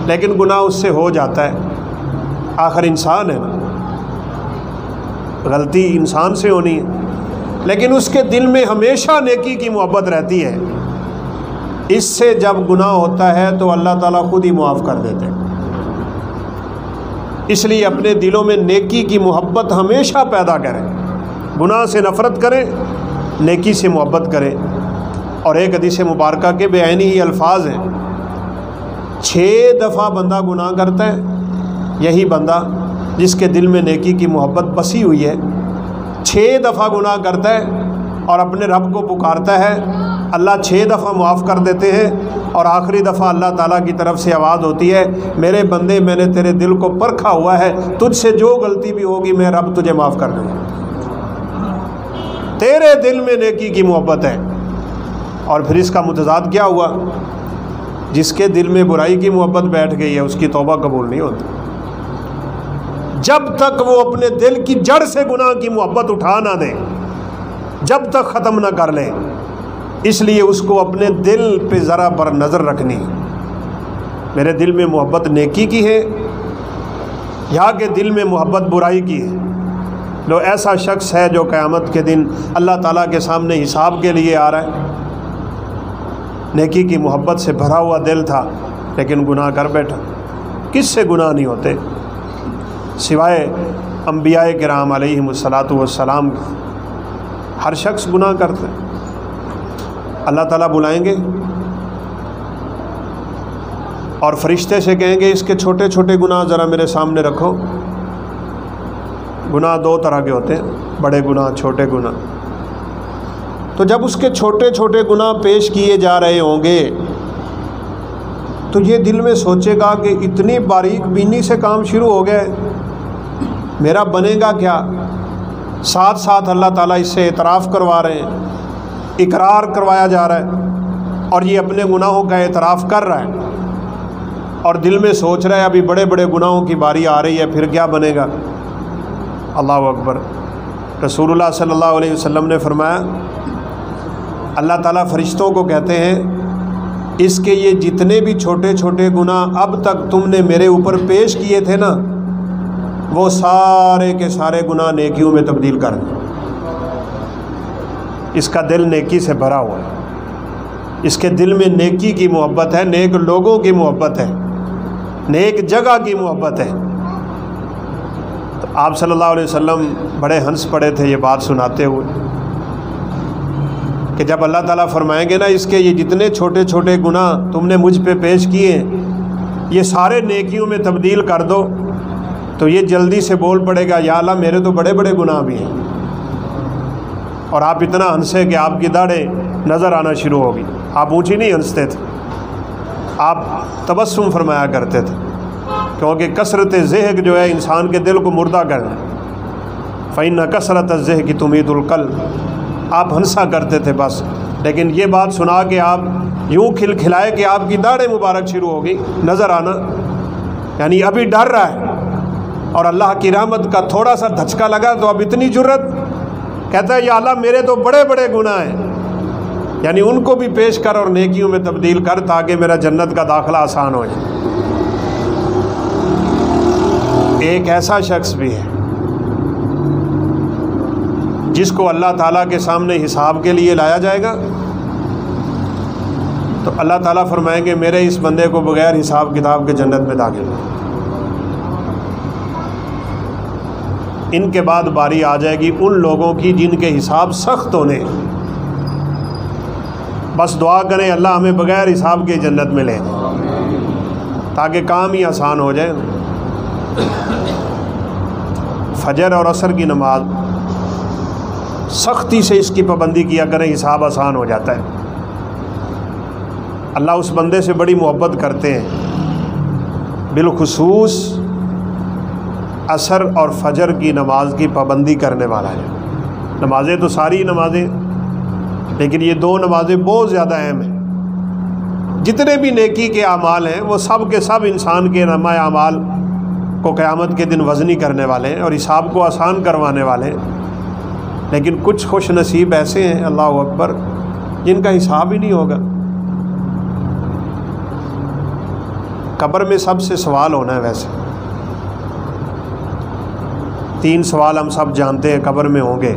لیکن گناہ اس سے ہو جاتا ہے، آخر انسان ہے، غلطی انسان سے ہونی ہے، لیکن اس کے دل میں ہمیشہ نیکی کی محبت رہتی ہے۔ اس سے جب گناہ ہوتا ہے تو اللہ تعالیٰ خود ہی معاف کر دیتے ہیں۔ اس لیے اپنے دلوں میں نیکی کی محبت ہمیشہ پیدا کریں، گناہ سے نفرت کریں، نیکی سے محبت کریں۔ اور ایک حدیث مبارکہ کے بعینی ہی الفاظ ہیں، 6 دفعہ بندہ گناہ کرتا ہے، یہی بندہ جس کے دل میں نیکی کی محبت بسی ہوئی ہے 6 دفعہ گناہ کرتا ہے اور اپنے رب کو پکارتا ہے اللہ 6 دفعہ معاف کر دیتے ہیں اور آخری دفعہ اللہ تعالیٰ کی طرف سے آواز ہوتی ہے میرے بندے میں نے تیرے دل کو پرکھا ہوا ہے، تجھ سے جو غلطی بھی ہوگی میں رب تجھے معاف کر دوں گا۔ تیرے دل میں نیکی کی محبت ہے۔ اور پھر اس کا متضاد کیا ہوا؟ جس کے دل میں برائی کی محبت بیٹھ گئی ہے اس کی توبہ قبول نہیں ہوتی جب تک وہ اپنے دل کی جڑ سے گناہ کی محبت اٹھا نہ دیں، جب تک ختم نہ کر لیں۔ اس لیے اس کو اپنے دل پہ ذرا پر نظر رکھنی، میرے دل میں محبت نیکی کی ہے یا کہ دل میں محبت برائی کی ہے۔ لو ایسا شخص ہے جو قیامت کے دن اللہ تعالیٰ کے سامنے حساب کے لیے آ رہا ہے، نیکی کی محبت سے بھرا ہوا دل تھا لیکن گناہ کر بیٹھا۔ کس سے گناہ نہیں ہوتے سوائے انبیاء کرام علیہم الصلاۃ والسلام؟ ہر شخص گناہ کرتا ہے۔ اللہ تعالیٰ بلائیں گے اور فرشتے سے کہیں گے اس کے چھوٹے چھوٹے گناہ ذرا میرے سامنے رکھو۔ گناہ 2 طرح کے ہوتے ہیں، بڑے گناہ، چھوٹے گناہ۔ تو جب اس کے چھوٹے چھوٹے گناہ پیش کیے جا رہے ہوں گے تو یہ دل میں سوچے گا کہ اتنی باریک بینی سے کام شروع ہو گئے، میرا بنے گا کیا؟ ساتھ ساتھ اللہ تعالیٰ اس سے اعتراف کروا رہے ہیں، اقرار کروایا جا رہا ہے اور یہ اپنے گناہوں کا اعتراف کر رہا ہے اور دل میں سوچ رہا ہے ابھی بڑے بڑے گناہوں کی باری آ رہی ہے، پھر کیا بنے گا؟ اللہ اکبر۔ رسول اللہ صلی اللہ علیہ وسلم نے فرمایا اللہ تعالیٰ فرشتوں کو کہتے ہیں اس کے یہ جتنے بھی چھوٹے چھوٹے گناہ اب تک تم نے میرے اوپر پیش کیے تھے نا، وہ سارے کے سارے گناہ نیکیوں میں تبدیل کر دیں۔ اس کا دل نیکی سے بھرا ہوا ہے، اس کے دل میں نیکی کی محبت ہے، نیک لوگوں کی محبت ہے، نیک جگہ کی محبت ہے۔ تو آپ صلی اللہ علیہ وسلم بڑے ہنس پڑے تھے یہ بات سناتے ہوئے کہ جب اللہ تعالیٰ فرمائیں گے نا اس کے یہ جتنے چھوٹے چھوٹے گناہ تم نے مجھ پہ پیش کیے یہ سارے نیکیوں میں تبدیل کر دو، تو یہ جلدی سے بول پڑے گا یا اللہ میرے تو بڑے بڑے گناہ بھی ہیں۔ اور آپ اتنا ہنسے کہ آپ کی داڑھیں نظر آنا شروع ہوگی۔ آپ اونچی نہیں ہنستے تھے، آپ تبسم فرمایا کرتے تھے، کیونکہ کثرت ضحک جو ہے انسان کے دل کو مردہ کرنا۔ فإن کثرت الضحک تمیت القلب۔ آپ ہنسا کرتے تھے بس، لیکن یہ بات سنا کہ آپ یوں کھلکھلائے کہ آپ کی داڑھیں مبارک شروع ہوگی نظر آنا، یعنی ابھی ڈر رہا ہے اور اللہ کی رحمت کا تھوڑا سا دھچکا لگا تو اب اتنی جرت، کہتا ہے یا اللہ میرے تو بڑے بڑے گناہ ہیں، یعنی ان کو بھی پیش کر اور نیکیوں میں تبدیل کر تاکہ میرا جنت کا داخلہ آسان ہو جائے۔ ایک ایسا شخص بھی ہے جس کو اللہ تعالیٰ کے سامنے حساب کے لیے لایا جائے گا تو اللہ تعالیٰ فرمائیں گے میرے اس بندے کو بغیر حساب کتاب کے جنت میں داخل ہو۔ ان کے بعد باری آ جائے گی ان لوگوں کی جن کے حساب سخت ہونے، بس دعا کریں اللہ ہمیں بغیر حساب کے جنت میں لے تاکہ کام ہی آسان ہو جائے۔ فجر اور عصر کی نماز سختی سے اس کی پابندی کیا کریں، حساب آسان ہو جاتا ہے۔ اللہ اس بندے سے بڑی محبت کرتے ہیں، بالخصوص عصر اور فجر کی نماز کی پابندی کرنے والا ہے۔ نمازیں تو ساری نمازیں، لیکن یہ 2 نمازیں بہت زیادہ اہم ہیں۔ جتنے بھی نیکی کے اعمال ہیں وہ سب کے سب انسان کے نامہ اعمال کو قیامت کے دن وزنی کرنے والے ہیں اور حساب کو آسان کروانے والے ہیں، لیکن کچھ خوش نصیب ایسے ہیں اللہ اکبر جن کا حساب ہی نہیں ہوگا۔ قبر میں سب سے سوال ہونا ہے، ویسے 3 سوال ہم سب جانتے ہیں قبر میں ہوں گے۔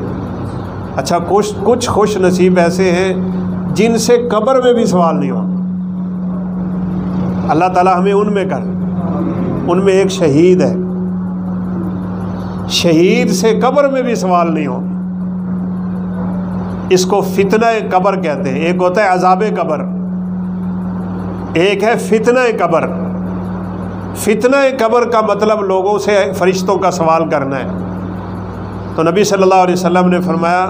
اچھا کچھ خوش نصیب ایسے ہیں جن سے قبر میں بھی سوال نہیں ہو۔ اللہ تعالیٰ ہمیں ان میں کر۔ ان میں ایک شہید ہے، شہید سے قبر میں بھی سوال نہیں ہو۔ اس کو فتنہ قبر کہتے ہیں۔ ایک ہوتا ہے عذاب قبر، ایک ہے فتنہ قبر۔ فتنہ قبر کا مطلب لوگوں سے فرشتوں کا سوال کرنا ہے۔ تو نبی صلی اللہ علیہ وسلم نے فرمایا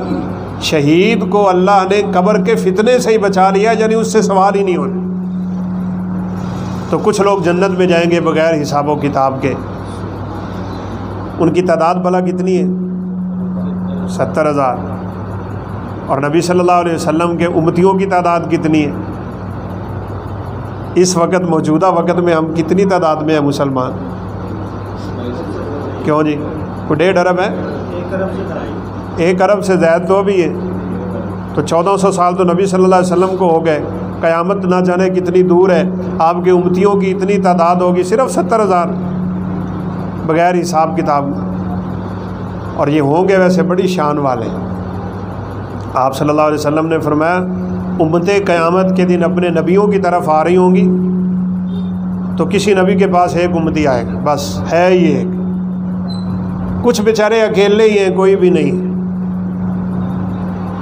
شہید کو اللہ نے قبر کے فتنے سے ہی بچا لیا، یعنی اس سے سوال ہی نہیں ہونے۔ تو کچھ لوگ جنت میں جائیں گے بغیر حساب و کتاب کے، ان کی تعداد بھلا کتنی ہے؟ 70,000۔ اور نبی صلی اللہ علیہ وسلم کے امتیوں کی تعداد کتنی ہے؟ اس وقت موجودہ وقت میں ہم کتنی تعداد میں ہیں مسلمان؟ کیوں جی؟ کوئی 1.5 ارب ہے؟ 1 ارب سے زائد تو بھی ہے۔ تو 1400 سال تو نبی صلی اللہ علیہ وسلم کو ہو گئے، قیامت نہ جانے کتنی دور ہے، آپ کے امتیوں کی اتنی تعداد ہوگی صرف 70,000 بغیر حساب کتاب، اور یہ ہوں گے ویسے بڑی شان والے۔ آپ صلی اللہ علیہ وسلم نے فرمایا امتیں قیامت کے دن اپنے نبیوں کی طرف آ رہی ہوں گی تو کسی نبی کے پاس ایک امتی آئے گا، بس ہے ہی ایک، کچھ بیچارے اکیلے ہی ہیں، کوئی بھی نہیں۔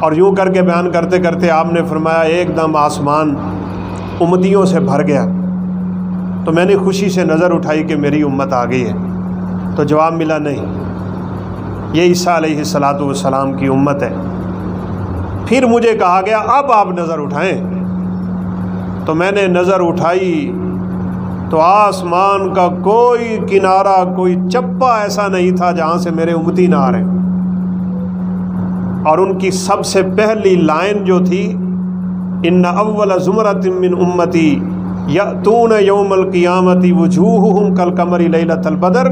اور یوں کر کے بیان کرتے کرتے آپ نے فرمایا ایک دم آسمان امتیوں سے بھر گیا، تو میں نے خوشی سے نظر اٹھائی کہ میری امت آ گئی ہے، تو جواب ملا نہیں، یہ عیسیٰ علیہ السلام کی امت ہے۔ پھر مجھے کہا گیا اب آپ نظر اٹھائیں، تو میں نے نظر اٹھائی تو آسمان کا کوئی کنارہ، کوئی چپا ایسا نہیں تھا جہاں سے میرے امتی نہ آ رہے، اور ان کی سب سے پہلی لائن جو تھی ان اول زمرۃ من امتی یأتون یوم القیامۃ وجوہہم کالقمر لیلۃ البدر،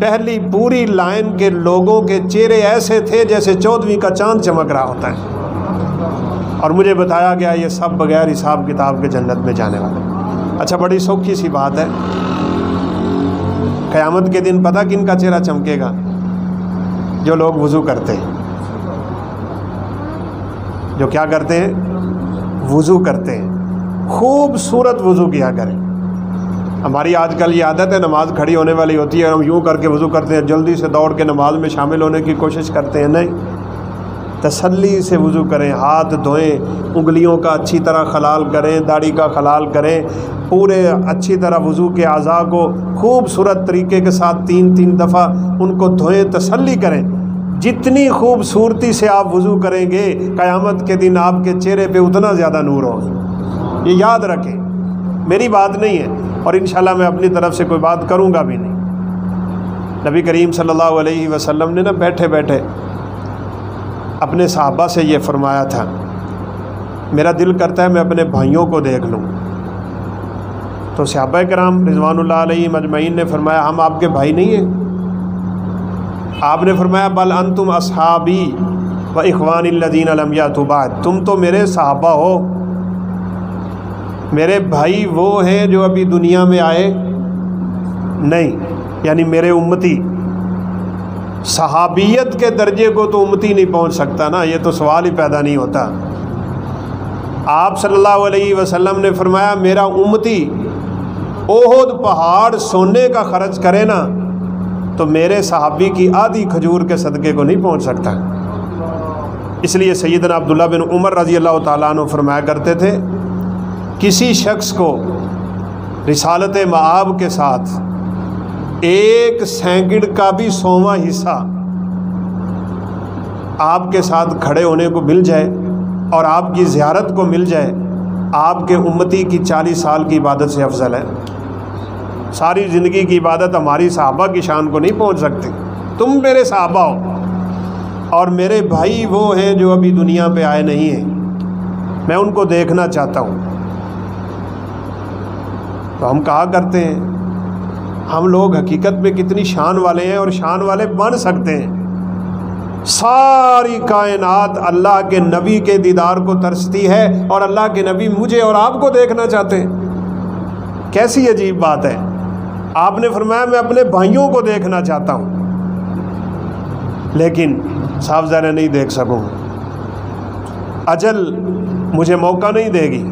پہلی پوری لائن کے لوگوں کے چہرے ایسے تھے جیسے 14ویں کا چاند چمک رہا ہوتا ہے، اور مجھے بتایا گیا یہ سب بغیر حساب کتاب کے جنت میں جانے والے۔ اچھا بڑی سوکھی سی بات ہے، قیامت کے دن پتہ کن کا چہرہ چمکے گا؟ جو لوگ وضو کرتے ہیں، جو کیا کرتے ہیں؟ وضو کرتے ہیں، خوبصورت وضو کیا کریں۔ ہماری آج کل یہ عادت ہے نماز کھڑی ہونے والی ہوتی ہے، ہم یوں کر کے وضو کرتے ہیں، جلدی سے دوڑ کے نماز میں شامل ہونے کی کوشش کرتے ہیں۔ نہیں، تسلی سے وضو کریں، ہاتھ دھوئیں، انگلیوں کا اچھی طرح خلال کریں، داڑھی کا خلال کریں، پورے اچھی طرح وضو کے اعضاء کو خوبصورت طریقے کے ساتھ 3 دفعہ ان کو دھوئیں، تسلی کریں۔ جتنی خوبصورتی سے آپ وضو کریں گے قیامت کے دن آپ کے چہرے پہ اتنا زیادہ نور ہوگا، یہ یاد رکھیں، میری بات نہیں ہے، اور انشاءاللہ میں اپنی طرف سے کوئی بات کروں گا بھی نہیں۔ نبی کریم صلی اللہ علیہ وسلم نے بیٹھے بیٹھے اپنے صحابہ سے یہ فرمایا تھا، میرا دل کرتا ہے میں اپنے بھائیوں کو دیکھ لوں۔ تو صحابہ کرام رضوان اللہ علیہم اجمعین نے فرمایا ہم آپ کے بھائی نہیں ہیں؟ آپ نے فرمایا بل انتم اصحابی و اخوان الذین لم یأتوا بعد، تم تو میرے صحابہ ہو، میرے بھائی وہ ہیں جو ابھی دنیا میں آئے نہیں، یعنی میرے امتی۔ صحابیت کے درجے کو تو امتی نہیں پہنچ سکتا نا، یہ تو سوال ہی پیدا نہیں ہوتا۔ آپ صلی اللہ علیہ وسلم نے فرمایا میرا امتی احد پہاڑ سونے کا خرچ کرے نا تو میرے صحابی کی آدھی کھجور کے صدقے کو نہیں پہنچ سکتا۔ اس لیے سیدنا عبداللہ بن عمر رضی اللہ تعالیٰ عنہ فرمایا کرتے تھے کسی شخص کو رسالت مآب کے ساتھ 1 سینکڑ کا بھی 100واں حصہ آپ کے ساتھ کھڑے ہونے کو مل جائے اور آپ کی زیارت کو مل جائے، آپ کے امتی کی 40 سال کی عبادت سے افضل ہے۔ ساری زندگی کی عبادت ہماری صحابہ کی شان کو نہیں پہنچ سکتی۔ تم میرے صحابہ ہو اور میرے بھائی وہ ہیں جو ابھی دنیا پہ آئے نہیں ہیں، میں ان کو دیکھنا چاہتا ہوں۔ تو ہم کہا کرتے ہیں ہم لوگ حقیقت میں کتنی شان والے ہیں اور شان والے بن سکتے ہیں۔ ساری کائنات اللہ کے نبی کے دیدار کو ترستی ہے اور اللہ کے نبی مجھے اور آپ کو دیکھنا چاہتے ہیں، کیسی عجیب بات ہے۔ آپ نے فرمایا میں اپنے بھائیوں کو دیکھنا چاہتا ہوں، لیکن صاف ظاہر نہیں دیکھ سکوں، اجل مجھے موقع نہیں دے گی،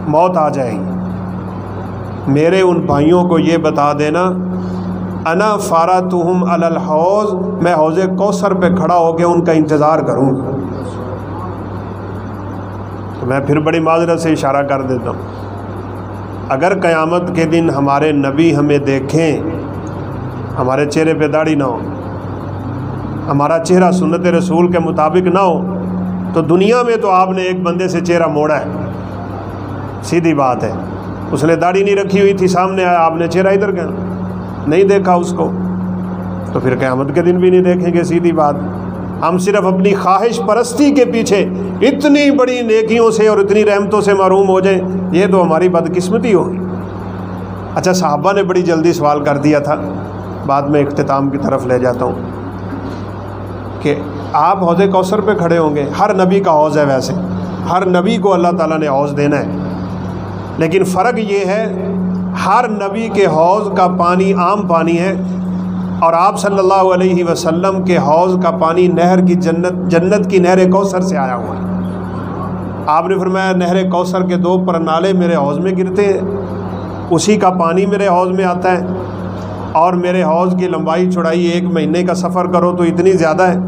موت آ جائے گی۔ میرے ان بھائیوں کو یہ بتا دینا انا فاراتہم علی الحوض، میں حوض کوثر پہ کھڑا ہو کے ان کا انتظار کروں گا۔ تو میں پھر بڑی معذرت سے اشارہ کر دیتا ہوں، اگر قیامت کے دن ہمارے نبی ہمیں دیکھیں، ہمارے چہرے پہ داڑھی نہ ہو، ہمارا چہرہ سنت رسول کے مطابق نہ ہو، تو دنیا میں تو آپ نے ایک بندے سے چہرہ موڑا ہے، سیدھی بات ہے، اس نے داڑھی نہیں رکھی ہوئی تھی، سامنے آیا، آپ نے چہرہ ادھر گیا، نہیں دیکھا اس کو، تو پھر قیامت کے دن بھی نہیں دیکھیں گے، سیدھی بات۔ ہم صرف اپنی خواہش پرستی کے پیچھے اتنی بڑی نیکیوں سے اور اتنی رحمتوں سے محروم ہو جائیں، یہ تو ہماری بدقسمتی ہوگی۔ اچھا، صحابہ نے بڑی جلدی سوال کر دیا تھا، بعد میں اختتام کی طرف لے جاتا ہوں، کہ آپ حوض کوثر پہ کھڑے ہوں گے، ہر نبی کا حوض ہے، ویسے ہر نبی کو اللہ تعالیٰ نے حوض دینا ہے، لیکن فرق یہ ہے ہر نبی کے حوض کا پانی عام پانی ہے، اور آپ صلی اللہ علیہ وسلم کے حوض کا پانی نہر کی جنت کی نہر کوثر سے آیا ہوا ہے۔ آپ نے فرمایا نہر کوثر کے 2 پرنالے میرے حوض میں گرتے ہیں، اسی کا پانی میرے حوض میں آتا ہے، اور میرے حوض کی لمبائی چوڑائی 1 مہینے کا سفر کرو تو اتنی زیادہ ہے،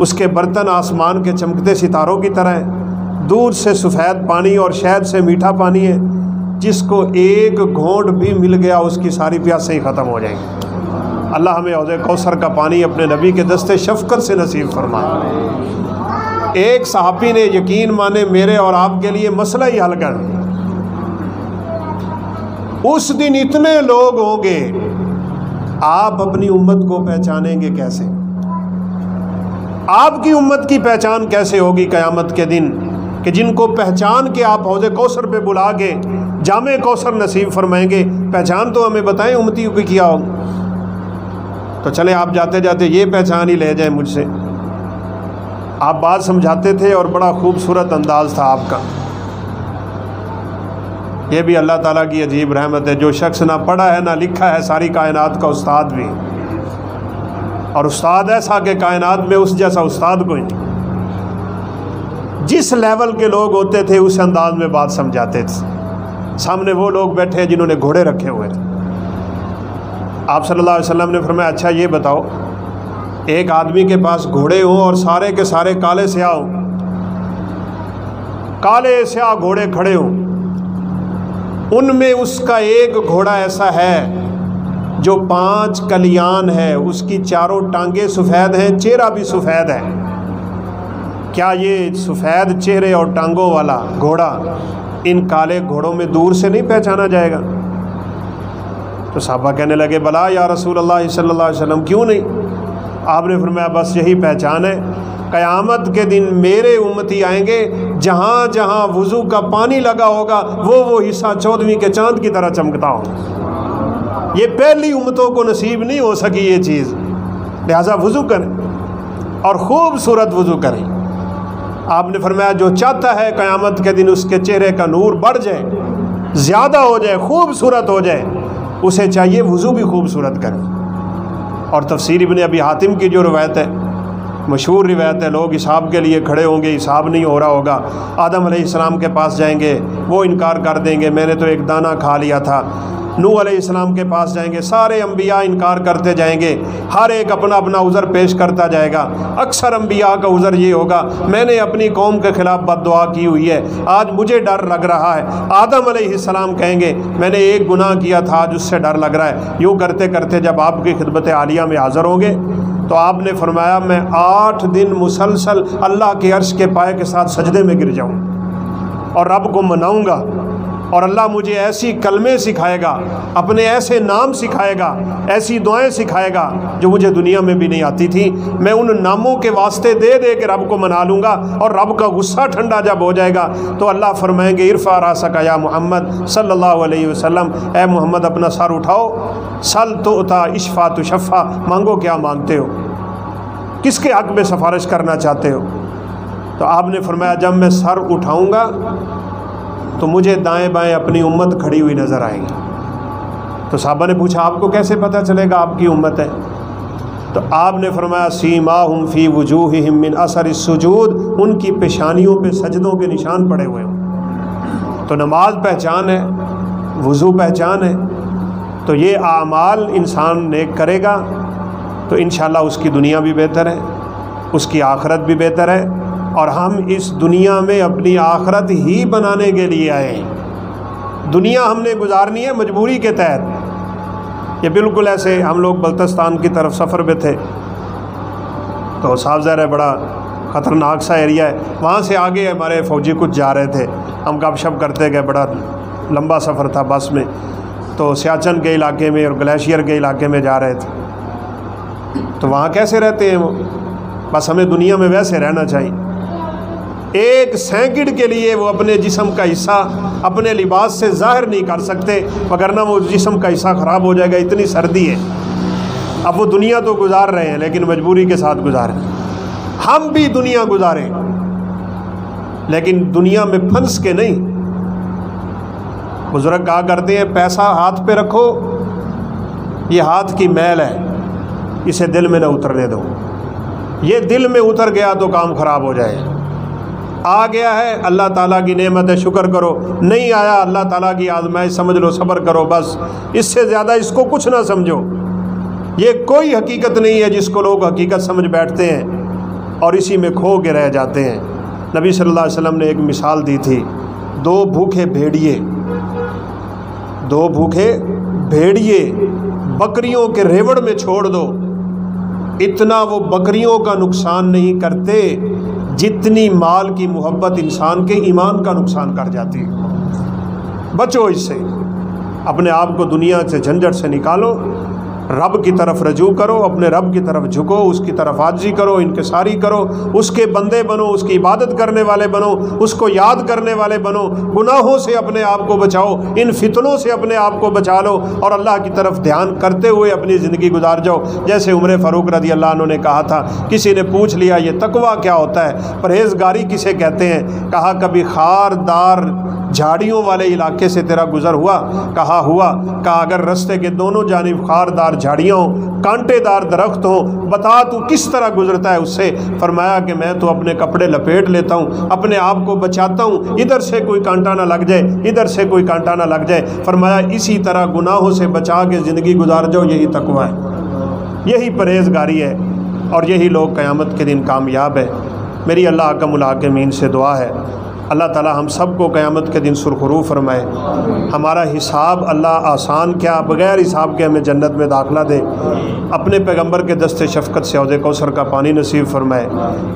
اس کے برتن آسمان کے چمکتے ستاروں کی طرح ہیں، دودھ سے سفید پانی اور شہد سے میٹھا پانی ہے، جس کو ایک گھونٹ بھی مل گیا اس کی ساری پیاسیں ہی ختم ہو جائیں گی۔ اللہ ہمیں حوض کوثر کا پانی اپنے نبی کے دستے شفقت سے نصیب فرمائے۔ ایک صحابی نے یقین مانے میرے اور آپ کے لیے مسئلہ ہی حل کر دیا۔ اس دن اتنے لوگ ہوں گے، آپ اپنی امت کو پہچانیں گے کیسے؟ آپ کی امت کی پہچان کیسے ہوگی قیامت کے دن، کہ جن کو پہچان کے آپ حوض کوثر پہ بلا کے جامع کوثر نصیب فرمائیں گے؟ پہچان تو ہمیں بتائیں امتیوں کی کیا ہو۔ تو چلیں آپ جاتے جاتے یہ پہچان ہی لے جائیں مجھ سے۔ آپ بات سمجھاتے تھے اور بڑا خوبصورت انداز تھا آپ کا۔ یہ بھی اللہ تعالیٰ کی عجیب رحمت ہے، جو شخص نہ پڑھا ہے نہ لکھا ہے، ساری کائنات کا استاد بھی، اور استاد ایسا کہ کائنات میں اس جیسا استاد کوئی نہیں۔ جس لیول کے لوگ ہوتے تھے اس انداز میں بات سمجھاتے تھے۔ سامنے وہ لوگ بیٹھے ہیں جنہوں نے گھوڑے رکھے ہوئے تھے۔ آپ صلی اللہ علیہ وسلم نے فرمایا اچھا یہ بتاؤ، ایک آدمی کے پاس گھوڑے ہوں اور سارے کے سارے کالے سیاہ ہوں، کالے سیاہ گھوڑے کھڑے ہوں، ان میں اس کا ایک گھوڑا ایسا ہے جو 5 کلیان ہے، اس کی چاروں ٹانگیں سفید ہیں، چہرہ بھی سفید ہے، کیا یہ سفید چہرے اور ٹانگوں والا گھوڑا ان کالے گھوڑوں میں دور سے نہیں پہچانا جائے گا؟ تو صحابہ کہنے لگے بلا یا رسول اللہ صلی اللہ علیہ وسلم، کیوں نہیں؟ آپ نے فرمایا بس یہی پہچان ہے، قیامت کے دن میرے امتی آئیں گے، جہاں جہاں وضو کا پانی لگا ہوگا وہ حصہ 14ویں کے چاند کی طرح چمکتا ہوگا۔ یہ پہلی امتوں کو نصیب نہیں ہو سکی یہ چیز، لہٰذا وضو کریں اور خوبصورت وضو کریں۔ آپ نے فرمایا جو چاہتا ہے قیامت کے دن اس کے چہرے کا نور بڑھ جائے، زیادہ ہو جائے، خوبصورت ہو جائے، اسے چاہیے وضو بھی خوبصورت کرے۔ اور تفسیر ابن ابی حاتم کی جو روایت ہے، مشہور روایت ہے، لوگ حساب کے لیے کھڑے ہوں گے، حساب نہیں ہو رہا ہوگا، آدم علیہ السلام کے پاس جائیں گے، وہ انکار کر دیں گے میں نے تو ایک دانہ کھا لیا تھا۔ نوح علیہ السلام کے پاس جائیں گے، سارے انبیاء انکار کرتے جائیں گے، ہر ایک اپنا اپنا عذر پیش کرتا جائے گا۔ اکثر انبیاء کا عذر یہ ہوگا میں نے اپنی قوم کے خلاف بد دعا کی ہوئی ہے، آج مجھے ڈر لگ رہا ہے۔ آدم علیہ السلام کہیں گے میں نے ایک گناہ کیا تھا، آج اس سے ڈر لگ رہا ہے۔ یوں کرتے کرتے جب آپ کی خدمت عالیہ میں حاضر ہوں گے تو آپ نے فرمایا میں 8 دن مسلسل اللہ کے عرش کے پائے کے ساتھ سجدے میں گر جاؤں اور رب کو مناؤں گا، اور اللہ مجھے ایسی کلمے سکھائے گا، اپنے ایسے نام سکھائے گا، ایسی دعائیں سکھائے گا جو مجھے دنیا میں بھی نہیں آتی تھی۔ میں ان ناموں کے واسطے دے دے کے رب کو منا لوں گا، اور رب کا غصہ ٹھنڈا جب ہو جائے گا تو اللہ فرمائیں گے ارفع راسک یا محمد صلی اللہ علیہ وسلم، اے محمد اپنا سر اٹھاؤ، سل تؤتا اشفع تشفع، مانگو کیا مانگتے ہو، کس کے حق میں سفارش کرنا چاہتے ہو؟ تو آپ نے فرمایا جب میں سر اٹھاؤں گا تو مجھے دائیں بائیں اپنی امت کھڑی ہوئی نظر آئے گی۔ تو صحابہ نے پوچھا آپ کو کیسے پتہ چلے گا آپ کی امت ہے؟ تو آپ نے فرمایا سیماہم فی وجوہہم من اثر السجود، ان کی پیشانیوں پہ سجدوں کے نشان پڑے ہوئے ہوں۔ تو نماز پہچان ہے، وضو پہچان ہے، تو یہ اعمال انسان نیک کرے گا تو انشاءاللہ اس کی دنیا بھی بہتر ہے، اس کی آخرت بھی بہتر ہے، اور ہم اس دنیا میں اپنی آخرت ہی بنانے کے لیے آئے ہیں۔ دنیا ہم نے گزارنی ہے مجبوری کے تحت۔ یہ بالکل ایسے ہم لوگ بلتستان کی طرف سفر پہ تھے تو صاحب ظاہر ہے بڑا خطرناک سا ایریا ہے. وہاں سے آگے ہمارے فوجی کچھ جا رہے تھے, ہم گپ شپ کرتے گئے, بڑا لمبا سفر تھا بس میں, تو سیاچن کے علاقے میں اور گلیشیئر کے علاقے میں جا رہے تھے. تو وہاں کیسے رہتے ہیں وہ؟ بس ہمیں دنیا میں ویسے رہنا چاہیے. ایک سیکنڈ کے لیے وہ اپنے جسم کا حصہ اپنے لباس سے ظاہر نہیں کر سکتے, وگرنہ وہ جسم کا حصہ خراب ہو جائے گا, اتنی سردی ہے. اب وہ دنیا تو گزار رہے ہیں لیکن مجبوری کے ساتھ گزاریں. ہم بھی دنیا گزاریں لیکن دنیا میں پھنس کے نہیں. بزرگ کہا کرتے ہیں پیسہ ہاتھ پہ رکھو, یہ ہاتھ کی میل ہے, اسے دل میں نہ اترنے دو. یہ دل میں اتر گیا تو کام خراب ہو جائے. آ گیا ہے اللہ تعالیٰ کی نعمت ہے, شکر کرو. نہیں آیا اللہ تعالیٰ کی آزمائش سمجھ لو, صبر کرو بس. اس سے زیادہ اس کو کچھ نہ سمجھو. یہ کوئی حقیقت نہیں ہے جس کو لوگ حقیقت سمجھ بیٹھتے ہیں اور اسی میں کھو کے رہ جاتے ہیں. نبی صلی اللہ علیہ وسلم نے ایک مثال دی تھی, دو بھوکے بھیڑیے بکریوں کے ریوڑ میں چھوڑ دو, اتنا وہ بکریوں کا نقصان نہیں کرتے جتنی مال کی محبت انسان کے ایمان کا نقصان کر جاتی ہے. بچو اس سے, اپنے آپ کو دنیا سے جھنجھٹ سے نکالو, رب کی طرف رجوع کرو, اپنے رب کی طرف جھکو, اس کی طرف عاجزی کرو, انکساری کرو, اس کے بندے بنو, اس کی عبادت کرنے والے بنو, اس کو یاد کرنے والے بنو. گناہوں سے اپنے آپ کو بچاؤ, ان فتنوں سے اپنے آپ کو بچا لو اور اللہ کی طرف دھیان کرتے ہوئے اپنی زندگی گزار جاؤ. جیسے عمر فاروق رضی اللہ عنہ نے کہا تھا, کسی نے پوچھ لیا یہ تقویٰ کیا ہوتا ہے, پرہیزگاری کسے کہتے ہیں؟ کہا کبھی خاردار جھاڑیوں والے علاقے سے تیرا گزر ہوا؟ کہا ہوا. کہا اگر رستے کے دونوں جانب خاردار جھاڑیاں ہوں, کانٹے دار درخت ہوں, بتا تو کس طرح گزرتا ہے اس سے؟ فرمایا کہ میں تو اپنے کپڑے لپیٹ لیتا ہوں, اپنے آپ کو بچاتا ہوں, ادھر سے کوئی کانٹا نہ لگ جائے, ادھر سے کوئی کانٹا نہ لگ جائے. فرمایا اسی طرح گناہوں سے بچا کے زندگی گزار جاؤ, یہی تقویٰ ہے, یہی پرہیزگاری ہے, اور یہی لوگ قیامت کے دن کامیاب ہے. میری اللہ اکرم الحاکمین سے دعا ہے اللہ تعالی ہم سب کو قیامت کے دن سرخرو فرمائے. ہمارا حساب اللہ آسان کیا بغیر حساب کے ہمیں جنت میں داخلہ دے. اپنے پیغمبر کے دست شفقت سے حوض کوثر کا پانی نصیب فرمائے.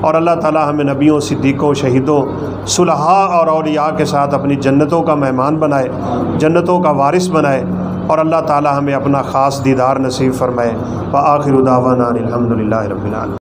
اور اللہ تعالی ہمیں نبیوں, صدیقوں, شہیدوں, صلحاء اور اولیاء کے ساتھ اپنی جنتوں کا مہمان بنائے, جنتوں کا وارث بنائے. اور اللہ تعالی ہمیں اپنا خاص دیدار نصیب فرمائے. وآخر دعوانا الحمدللہ رب العالمین.